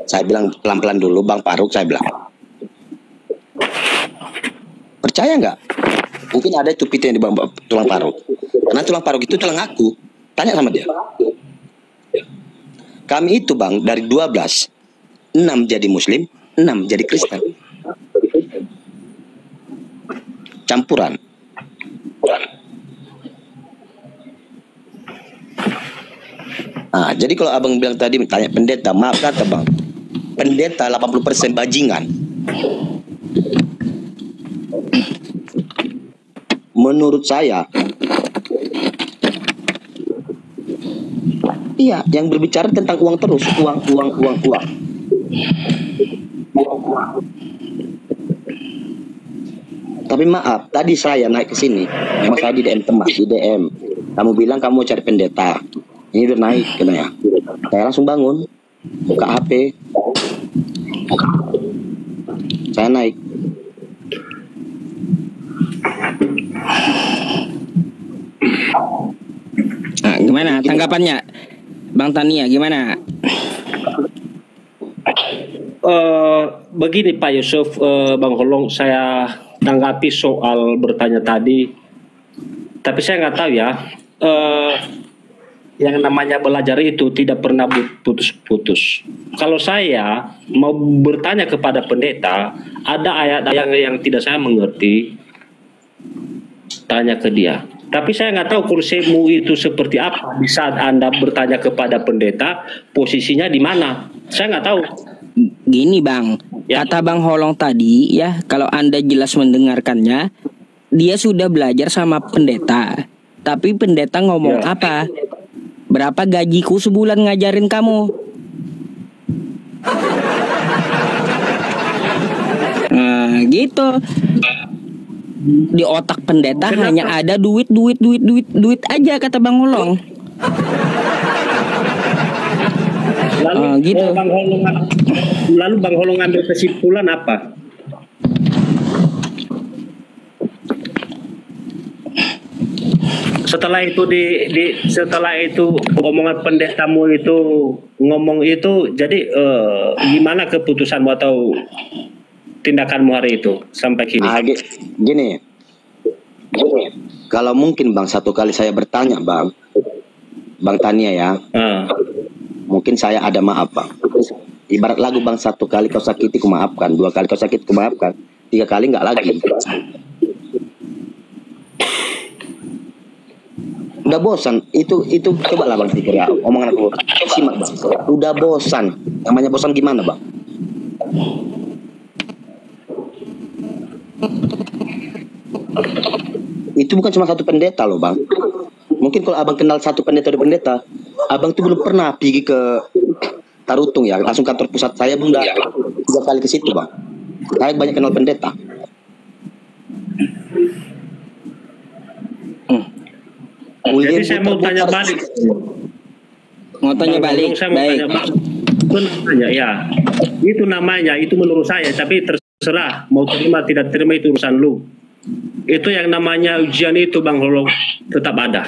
saya bilang pelan-pelan dulu Bang Paruk, saya bilang percaya nggak? Mungkin ada itu pita yang di bawah tulang paruk, karena tulang paruk itu tulang aku. Tanya sama dia. Kami itu Bang dari 12, 6 jadi Muslim, 6 jadi Kristen. Campuran. Jadi kalau abang bilang tadi tanya pendeta, maaf kata Bang, pendeta 80% bajingan. Menurut saya, iya, yang berbicara tentang uang terus, uang. Tapi maaf, tadi saya naik ke sini, memang saya di DM teman, di DM. Kamu bilang kamu mau cari pendeta. Ini udah naik kena ya. Saya langsung bangun, buka HP, saya naik. Nah, gimana tanggapannya, Bang Tania? Gimana? Begini Pak Yusuf, Bang Holong, saya tanggapi soal bertanya tadi. Tapi saya nggak tahu ya, yang namanya belajar itu tidak pernah putus-putus. Kalau saya mau bertanya kepada pendeta, ada ayat yang tidak saya mengerti, tanya ke dia. Tapi saya nggak tahu kursimu itu seperti apa di saat Anda bertanya kepada pendeta, posisinya di mana. Saya nggak tahu. Gini Bang, kata Bang Holong tadi ya, kalau Anda jelas mendengarkannya, dia sudah belajar sama pendeta. Tapi pendeta ngomong apa? Berapa gajiku sebulan ngajarin kamu? Nah, gitu. Di otak pendeta hanya ada duit aja, kata Bang Holong. Gitu. Lalu Bang Holong ambil kesimpulan apa? Setelah itu omongan pendetamu itu ngomong itu, jadi gimana keputusanmu atau tindakanmu hari itu sampai kini? Gini, kalau mungkin Bang, satu kali saya bertanya Bang Tania ya, mungkin saya ada maaf Bang. Ibarat lagu Bang, satu kali kau sakiti ku maafkan, dua kali kau sakiti ku maafkan, tiga kali nggak lagi. Udah bosan, itu coba lah Bang pikir ya, omongan aku simak Bang. Udah bosan, namanya bosan gimana Bang? Itu bukan cuma satu pendeta loh Bang. Mungkin kalau abang kenal satu pendeta, abang tuh belum pernah pergi ke Tarutung ya, langsung kantor pusat saya Bang, udah 3 kali ke situ Bang. Saya banyak kenal pendeta. Jadi saya mau tanya balik. Baik. Itu namanya, itu menurut saya, tapi terserah mau terima tidak terima itu urusan lu. Itu yang namanya ujian itu Bang Holong tetap ada.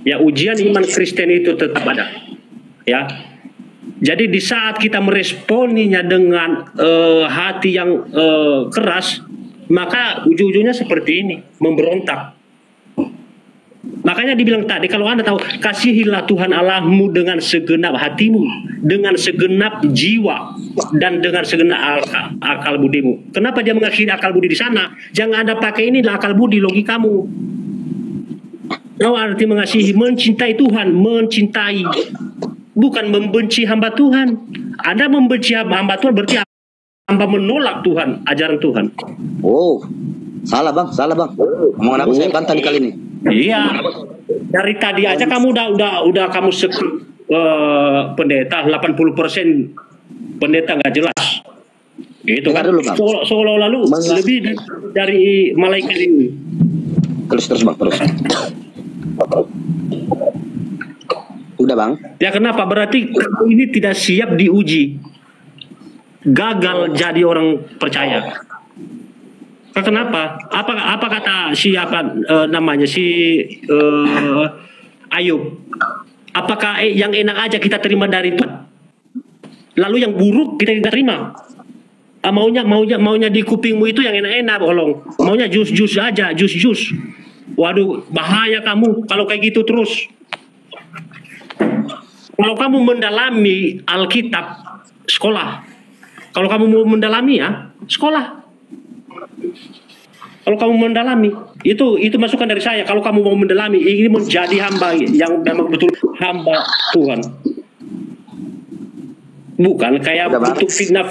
Ya, ujian iman Kristen itu tetap ada. Ya. Jadi di saat kita meresponinya dengan hati yang keras, maka ujung-ujungnya seperti ini, memberontak. Makanya dibilang tadi, kalau Anda tahu, kasihilah Tuhan Allahmu dengan segenap hatimu, dengan segenap jiwa, dan dengan segenap akal budimu. Kenapa dia mengakhiri akal budi di sana? Jangan Anda pakai inilah akal budi, logikamu. Tahu arti mengasihi, mencintai Tuhan, mencintai, bukan membenci hamba Tuhan. Anda membenci hamba Tuhan berarti hamba menolak Tuhan, ajaran Tuhan. Oh, salah Bang. Omongan aku saya bantah di kali ini. Iya, dari tadi aja kamu udah kamu pendeta 80% pendeta nggak jelas. Itu kan seolah-olah lu lebih dari malaikat ini. Terus Bang, terus. Udah Bang. Ya kenapa? Berarti ini tidak siap diuji. Gagal jadi orang percaya. Kenapa? Apa kata namanya Ayub? Apakah yang enak aja kita terima dari Tuhan? Lalu yang buruk kita tidak terima? Maunya di kupingmu itu yang enak-enak, Holong. Maunya jus aja, jus. Waduh, bahaya kamu kalau kayak gitu terus. Kalau kamu mendalami Alkitab, sekolah. Kalau kamu mau mendalami ya, sekolah. Kalau kamu mendalami, itu masukan dari saya. Kalau kamu mau mendalami, ini menjadi hamba yang memang betul hamba Tuhan. Bukan kayak bentuk fitnah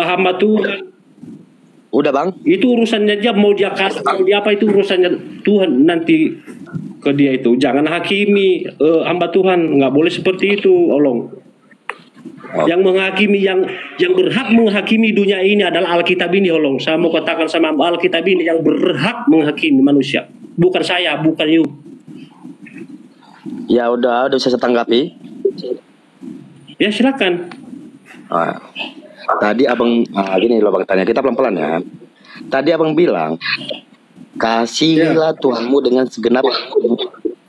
hamba Tuhan. Udah Bang. Itu urusannya dia, mau dia kasih, mau dia apa, itu urusannya Tuhan nanti ke dia itu. Jangan hakimi hamba Tuhan, nggak boleh seperti itu, Olong. Yang menghakimi, yang berhak menghakimi dunia ini adalah Alkitab ini, Holong. Saya mau katakan sama Alkitab ini yang berhak menghakimi manusia, bukan saya, bukan you. Ya udah saya tanggapi. Ya silakan. Tadi abang gini loh bang, tanya kita pelan-pelan ya. Tadi abang bilang kasihlah Tuhanmu dengan segenap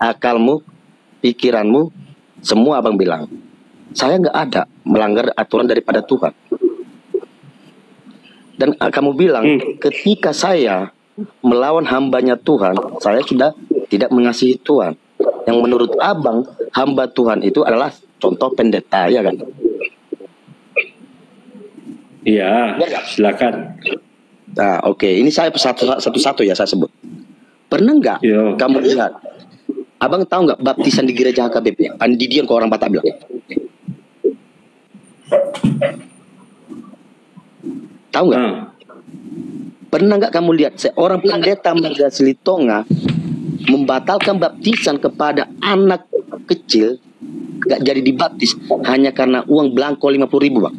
akalmu, pikiranmu, semua abang bilang. Saya nggak ada melanggar aturan daripada Tuhan. Dan kamu bilang ketika saya melawan hambanya Tuhan, saya sudah tidak mengasihi Tuhan. Yang menurut abang hamba Tuhan itu adalah contoh pendeta, ya kan? Iya, silakan. Nah, oke. Ini saya satu-satu ya saya sebut. Pernah nggak kamu lihat? Abang tahu nggak baptisan di gereja HKBP? Andidian kok orang Batak bilang. Tahu nggak? Pernah nggak kamu lihat seorang pendeta Marga Selitonga membatalkan baptisan kepada anak kecil nggak jadi dibaptis hanya karena uang belangko 50.000 bang?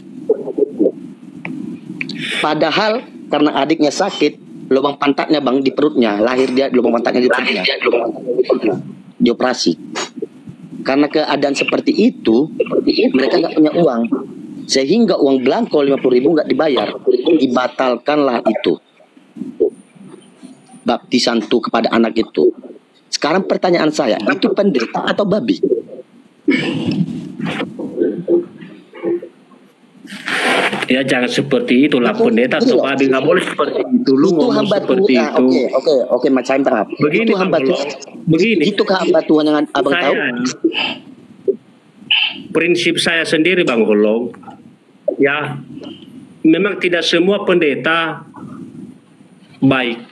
Padahal karena adiknya sakit, lubang pantatnya bang di perutnya, lahir dia lubang pantatnya di perutnya, dioperasi. Karena keadaan seperti itu, mereka nggak punya uang, sehingga uang belangko 50.000 nggak dibayar, dibatalkanlah itu baptisan tuh kepada anak itu. Sekarang pertanyaan saya, itu pendeta atau babi? Ya jangan seperti itulah pendeta atau babi, nggak boleh seperti itu. Lu ngomong seperti itu. Oke, macam tahap. Begini, itu hamba Tuhan. Begini. Itu hamba Tuhan yang abang tahu. Prinsip saya sendiri Bang Holong, ya memang tidak semua pendeta baik.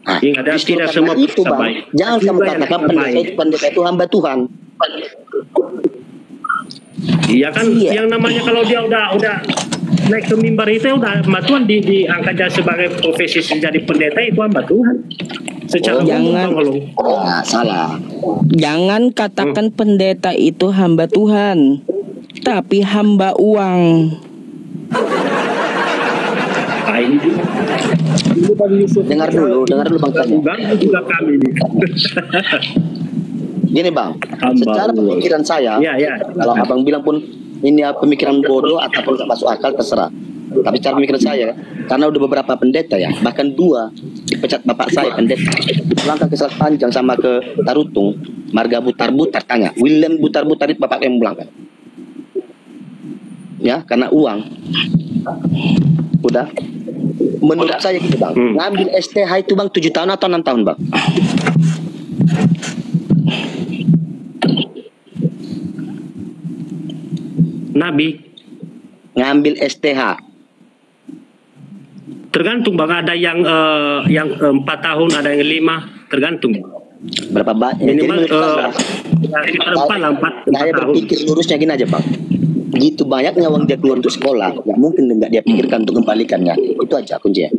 Ingat, tidak semua itu bang. baik. Jangan kamu katakan pendeta itu hamba Tuhan. Iya kan, yang namanya kalau dia udah naik ke mimbar itu udah hamba Tuhan, diangkat sebagai profesi menjadi pendeta, itu hamba Tuhan. Secara jangan salah. Jangan katakan pendeta itu hamba Tuhan, tapi hamba uang. Dengar dulu bang tanya. Juga kami ini. Gini bang, secara pemikiran saya, kalau abang bilang pun ini pemikiran bodoh ataupun tak masuk akal terserah. Tapi cara pemikiran saya, karena udah beberapa pendeta ya, bahkan 2 dipecat bapak saya pendeta. Langkah ke Selat Panjang sama ke Tarutung, Marga Butar-Butar tanya, William Butar-Butar itu bapak yang melangkah. Ya, karena uang. Udah. Menurut saya gitu bang, ngambil STH itu bang 7 tahun atau 6 tahun bang? Nabi ngambil STH tergantung bang, ada yang 4 tahun, ada yang 5, tergantung berapa banyak. Minimal 4 saya berpikir lurusnya gini aja bang, gitu banyaknya uang dia keluar untuk sekolah, nggak mungkin nggak dia pikirkan untuk kembalikannya. Itu aja kuncinya.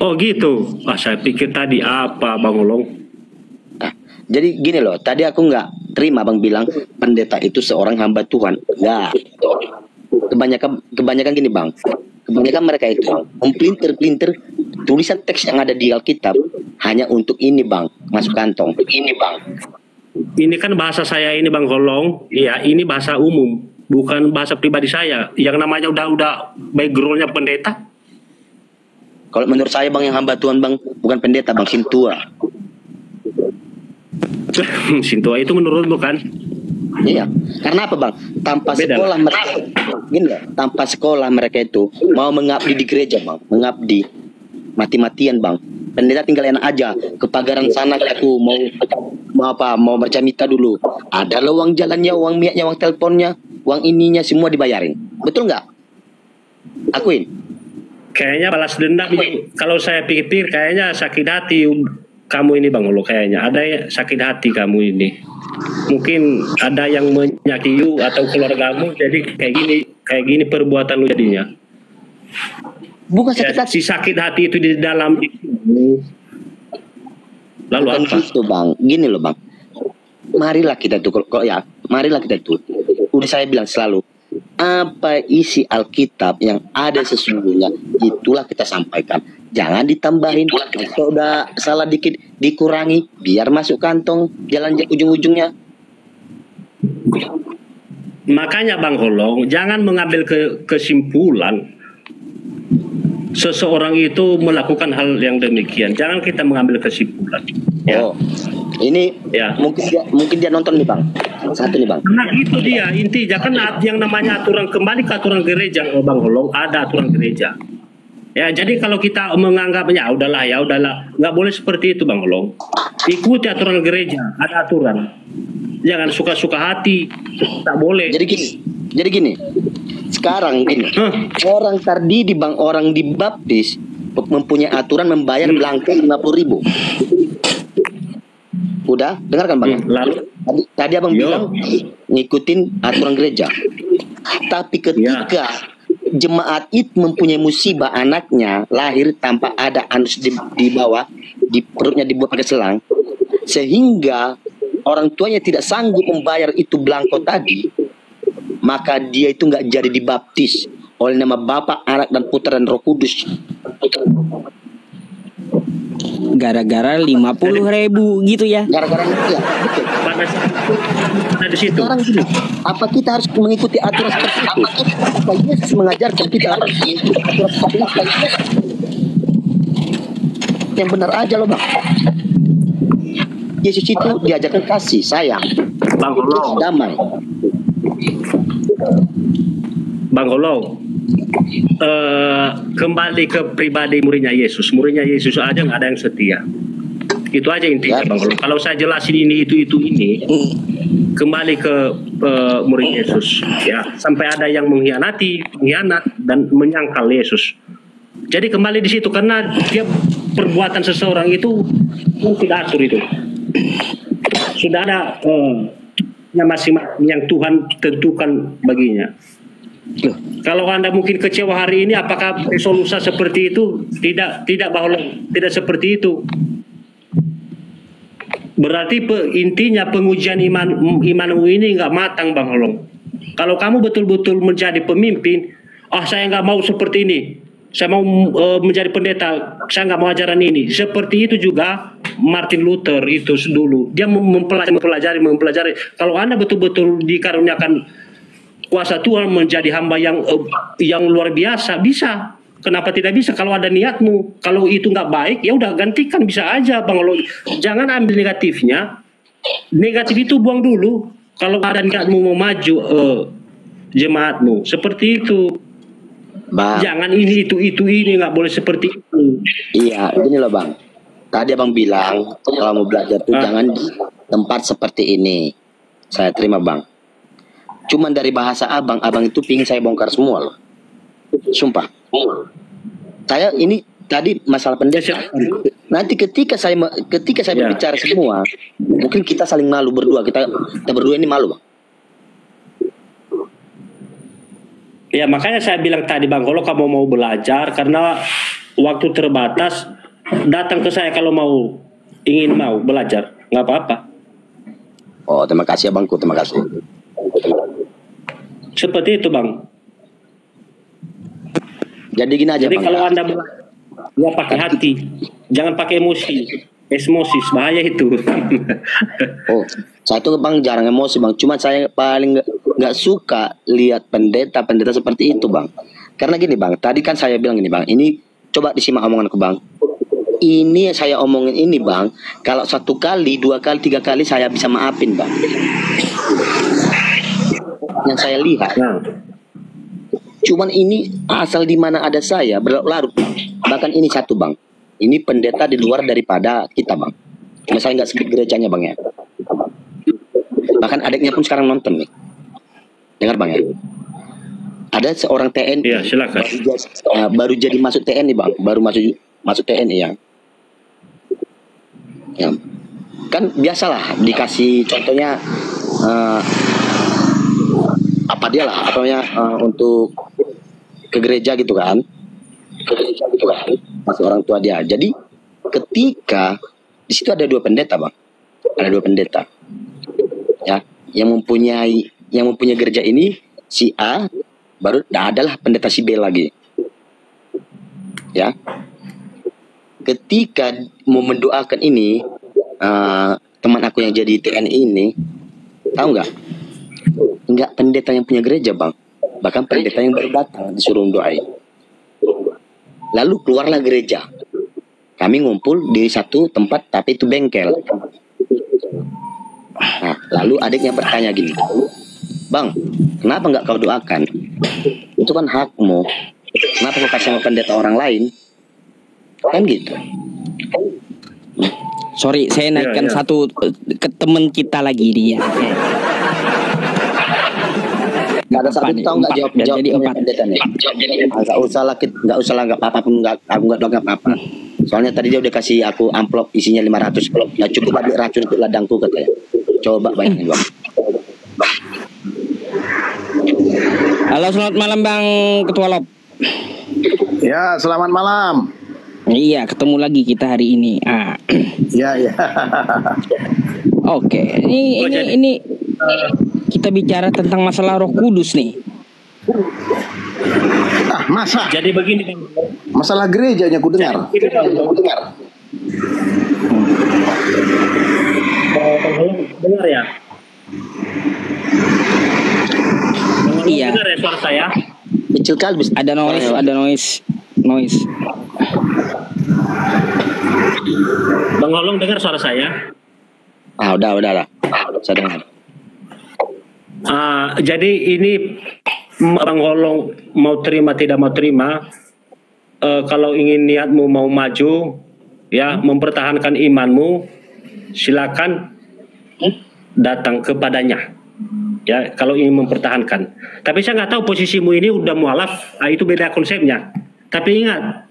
Oh gitu. Saya pikir tadi apa Bang Holong. Jadi gini loh, tadi aku nggak terima bang bilang pendeta itu seorang hamba Tuhan. Nggak. Kebanyakan gini bang, kebanyakan mereka itu memplinter tulisan teks yang ada di Alkitab hanya untuk ini bang, masuk kantong. Ini bang. Ini kan bahasa saya ini Bang Holong. Iya, ini bahasa umum, bukan bahasa pribadi saya. Yang namanya udah backgroundnya pendeta. Kalau menurut saya bang, yang hamba Tuhan bang bukan pendeta bang, sintua. Sintua itu menurutmu kan? Iya, karena apa bang? Tanpa beda sekolah lah. mereka, gini ya, tanpa sekolah mereka itu mau mengabdi di gereja bang, mengabdi mati-matian bang. Pendeta tinggal enak aja ke pagaran sana, aku mau bercamita dulu. Ada loh uang jalannya, uang miaknya, uang teleponnya, uang ininya semua dibayarin. Betul nggak? Akuin. Kayaknya balas dendam ini. Kalau saya pikir kayaknya sakit hati kamu ini Bang Holong, kayaknya ada sakit hati kamu ini. Mungkin ada yang menyakiti atau keluargamu, jadi kayak gini perbuatan lu jadinya. Bukan sakit hati. Si sakit hati itu di dalam lalu bukan apa? gitu bang, gini loh bang. Marilah kita tuh marilah kita tuh. Udah saya bilang selalu, apa isi Alkitab yang ada sesungguhnya itulah kita sampaikan. jangan ditambahin. Kalau udah salah dikit dikurangi, biar masuk kantong jalan ujung-ujungnya. Makanya Bang Holong, jangan mengambil kesimpulan seseorang itu melakukan hal yang demikian. Jangan kita mengambil kesimpulan. Ya. Oh, ini Ya. mungkin dia nonton nih Bang. Satu nih Bang. Nah itu dia intinya kan yang namanya aturan, kembali ke aturan gereja Bang Holong, ada aturan gereja. Ya, jadi kalau kita menganggapnya udahlah, nggak boleh seperti itu Bang Holong. Ikuti aturan gereja, ada aturan. Jangan suka-suka hati, tak boleh. Jadi gini. Sekarang gini, orang tardidi Bang, orang dibaptis mempunyai aturan membayar belangko 50.000. Udah, dengarkan Bang. Lalu Tadi Abang bilang ngikutin aturan gereja. Tapi ketika jemaat itu mempunyai musibah, anaknya lahir tanpa ada anus di bawah, di perutnya dibuat pakai selang, sehingga orang tuanya tidak sanggup membayar itu belangko tadi, maka dia itu nggak jadi dibaptis oleh nama Bapa, Anak dan Putra dan Roh Kudus. Gara-gara 50.000 gitu ya. Gara-gara itu ya, betul. pada di situ. Sekarang gini, apa kita harus mengikuti aturan seperti itu? Apa Yesus mengajarkan kita harus mengikuti aturan seperti itu? Yang benar aja loh Bang. Yesus itu diajarkan kasih, sayang, Bang Holong, damai. Bang Holong, kembali ke pribadi muridnya Yesus. Muridnya Yesus aja nggak ada yang setia. Itu aja intinya Bang Holong. Kalau saya jelasin ini, kembali ke murid Yesus. Ya, sampai ada yang mengkhianat dan menyangkal Yesus. Jadi kembali di situ karena dia perbuatan seseorang itu tidak atur itu. Sudah ada yang masing-masing yang Tuhan tentukan baginya. Kalau Anda mungkin kecewa hari ini, apakah resolusi seperti itu? Tidak Bang Holong, tidak seperti itu. Berarti intinya pengujian imanmu ini nggak matang Bang Holong. Kalau kamu betul-betul menjadi pemimpin, saya nggak mau seperti ini, saya mau menjadi pendeta, saya nggak mau ajaran ini. Seperti itu juga Martin Luther itu dulu, dia mempelajari. Kalau Anda betul-betul dikaruniakan kuasa Tuhan menjadi hamba yang luar biasa, bisa. Kenapa tidak bisa? Kalau ada niatmu, kalau itu nggak baik, ya udah gantikan, bisa aja Bang Holong. Jangan ambil negatifnya. Negatif itu buang dulu. Kalau ada niatmu mau maju jemaatmu, seperti itu. Bang. Jangan ini nggak boleh seperti itu. Iya, gini loh Bang. Tadi Abang bilang kalau mau belajar tuh jangan di tempat seperti ini. Saya terima Bang. Cuman dari bahasa Abang itu pingin saya bongkar semua loh. Sumpah. Saya ini tadi masalah pendeta. Nanti ketika saya berbicara semua, mungkin kita saling malu berdua. Kita berdua ini malu Bang. Ya makanya saya bilang tadi Bang, kalau kamu mau belajar karena waktu terbatas, datang ke saya kalau ingin belajar, nggak apa-apa. Oh, terima kasih Abangku, terima kasih. Seperti itu Bang. Jadi gini aja Jadi Bang. kalau Anda ya pakai hati, jangan pakai emosi. Osmosis bahaya itu. Oh, saya tuh Bang jarang emosi Bang. Cuma saya paling nggak suka lihat pendeta seperti itu Bang. Karena gini Bang, tadi kan saya bilang gini Bang. Ini coba disimak omonganku Bang. Ini saya omongin ini Bang. Kalau 1 kali, 2 kali, 3 kali saya bisa maafin Bang. Yang saya lihat. Cuman ini asal di mana ada saya berlarut. Bahkan ini satu Bang. Ini pendeta di luar daripada kita Bang. Cuma saya nggak sebut gerejanya Bang ya. Bahkan adiknya pun sekarang nonton nih. Dengar Bang ya. Ada seorang TNI. Iya silakan. Baru jadi masuk TNI Bang. Baru masuk TNI ya. Ya. Kan biasalah dikasih contohnya untuk ke gereja gitu kan. Masuk orang tua dia. Jadi ketika di situ ada 2 pendeta Bang. Ada 2 pendeta. Ya, yang mempunyai gereja ini si A, baru adalah pendeta si B lagi. Ya. ketika mau mendoakan ini, teman aku yang jadi TNI ini, tahu nggak? Nggak pendeta yang punya gereja, Bang. Bahkan pendeta yang baru datang disuruh doain. Lalu keluarlah gereja. Kami ngumpul di satu tempat, tapi itu bengkel. Nah, lalu adiknya bertanya gini, Bang, kenapa nggak kau doakan? Itu kan hakmu. Kenapa kau kasih sama pendeta orang lain? Kan gitu. Sorry, saya naikkan satu ke teman kita lagi dia. Nggak ada satu tahu nggak jawab jadi empat. pendeta nih. Nggak usah lah, nggak apa-apa pun, aku nggak doang apa-apa. Soalnya tadi dia udah kasih aku amplop isinya 500. Ya cukup ambil racun untuk ladangku katanya. Coba bayangin, Bang. Halo, selamat malam Bang Ketua Lop. Ya, selamat malam. Iya, ketemu lagi kita hari ini. Ya. Oke, ini kita bicara tentang masalah Roh Kudus nih. Masa? Jadi begini, Bang. Masalah gerejanya ku dengar. Dengar ya? Iya. Dengar ya suara saya? Kecil kali. Ada noise. Bang Holong dengar suara saya? Udah lah. Saya dengar. Jadi ini Bang Holong mau terima tidak mau terima, kalau ingin niatmu mau maju, ya mempertahankan imanmu, silakan datang kepadanya. Ya, kalau ingin mempertahankan. Tapi saya nggak tahu posisimu ini udah mualaf, itu beda konsepnya. Tapi ingat,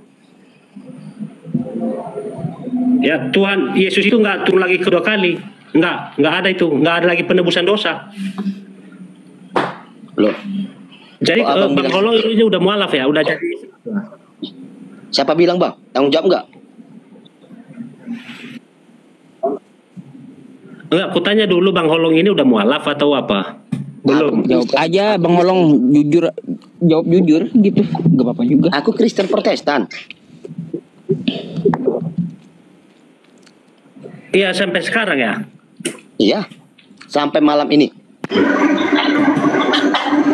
ya Tuhan Yesus itu nggak turun lagi kedua kali, nggak ada itu, nggak ada lagi penebusan dosa. Loh. Jadi Bang Holong ini udah mualaf ya, udah jadi. Siapa bilang, Bang? Tanggung jawab nggak? Enggak, aku tanya dulu Bang Holong ini udah mualaf atau apa? Belum. Jawab aja Bang Holong, jawab jujur gitu, gak apa-apa juga. Aku Kristen Protestan. Iya, sampai sekarang ya. Iya, sampai malam ini.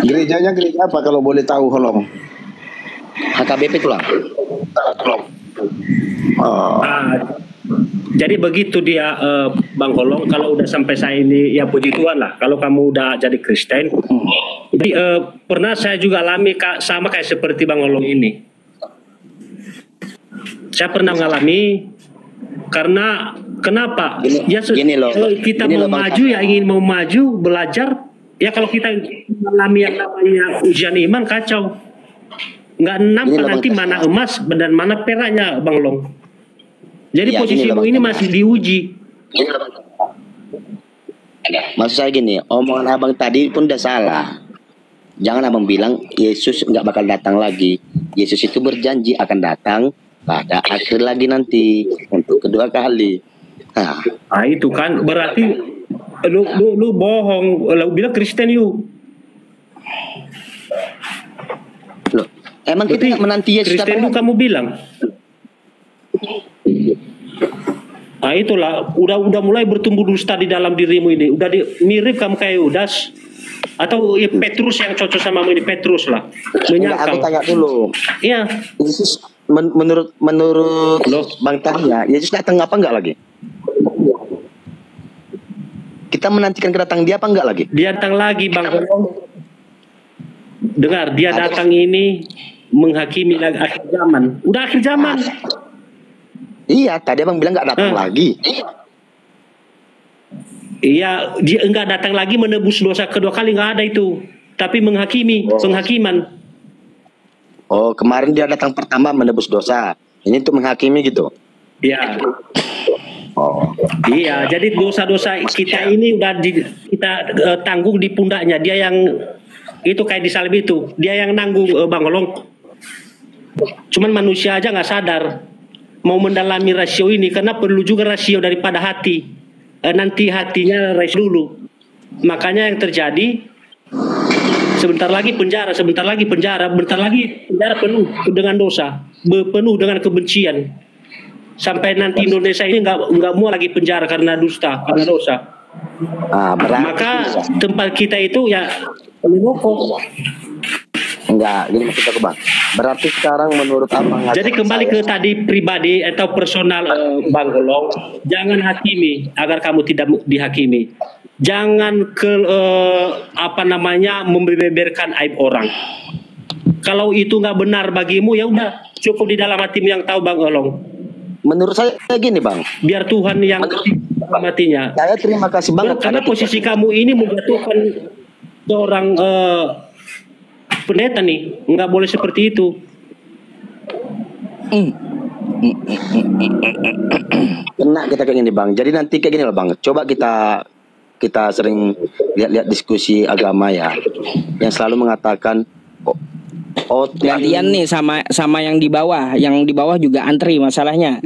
Gerejanya gereja apa kalau boleh tahu, Holong? HKBP tulang. Jadi begitu dia Bang Holong, kalau udah sampai saya ini ya puji Tuhan lah. Kalau kamu udah jadi Kristen, jadi pernah saya juga alami sama kayak seperti Bang Holong ini. Saya pernah mengalami karena kenapa? Gini loh, kita gini mau loh, maju ya ingin mau maju belajar. Ya kalau kita mengalami yang namanya ujian iman kacau. Nggak nampak nanti mana emas dan mana peraknya Bang Long. Jadi ya, posisimu ini masih diuji. Maksud saya gini, omongan abang tadi pun udah salah. Jangan abang bilang Yesus nggak bakal datang lagi. Yesus itu berjanji akan datang pada akhir lagi nanti untuk kedua kali. Nah itu kan berarti lu bohong. Lu bilang Kristen yuk. Loh, emang kita nggak menanti Yesus Kristen itu kamu bilang. Nah itulah udah mulai bertumbuh dusta di dalam dirimu ini. Udah mirip kamu kayak Yudas atau ya Petrus yang cocok sama ini Petrus lah. Aku tanya dulu. Iya. Yesus menurut Bang Tanya, Yesus datang apa enggak lagi? Kita menantikan kedatangan dia apa enggak lagi? Dia datang lagi Bang. Dengar, dia datang ini menghakimi akhir zaman. Udah akhir zaman. Iya, tadi abang bilang nggak datang lagi. Iya, dia enggak datang lagi menebus dosa kedua kali, nggak ada itu. Tapi menghakimi, penghakiman. Oh, kemarin dia datang pertama menebus dosa. Ini untuk menghakimi gitu. Iya. Oh. Iya, jadi dosa-dosa kita ini udah kita tanggung di pundaknya. Dia yang itu kayak di salib itu, dia yang nanggung Bang Holong. Cuman manusia aja nggak sadar mau mendalami rasio ini karena perlu juga rasio daripada hati. Nanti hatinya res dulu. Makanya yang terjadi sebentar lagi penjara, bentar lagi penjara penuh dengan dosa, penuh dengan kebencian. sampai nanti Indonesia ini nggak mau lagi penjara karena dusta, karena dosa. Maka tempat kita itu ya rokok. Enggak, gini maksud aku Bang. Berarti sekarang menurut Abang, jadi kembali ke tadi pribadi atau personal, Bang Holong, jangan hakimi agar kamu tidak dihakimi. Jangan membeberkan aib orang. Kalau itu nggak benar bagimu, ya udah cukup di dalam hatimu yang tahu, Bang Holong. Menurut saya gini Bang, biar Tuhan yang matinya. Saya terima kasih banget karena posisi kamu ini menjatuhkan seorang pendeta nih, nggak boleh seperti itu. Kena kita kayak gini Bang. Jadi nanti kayak gini loh Bang. Coba kita sering lihat-lihat diskusi agama ya, yang selalu mengatakan gantian nih sama yang di bawah. Yang di bawah juga antri masalahnya.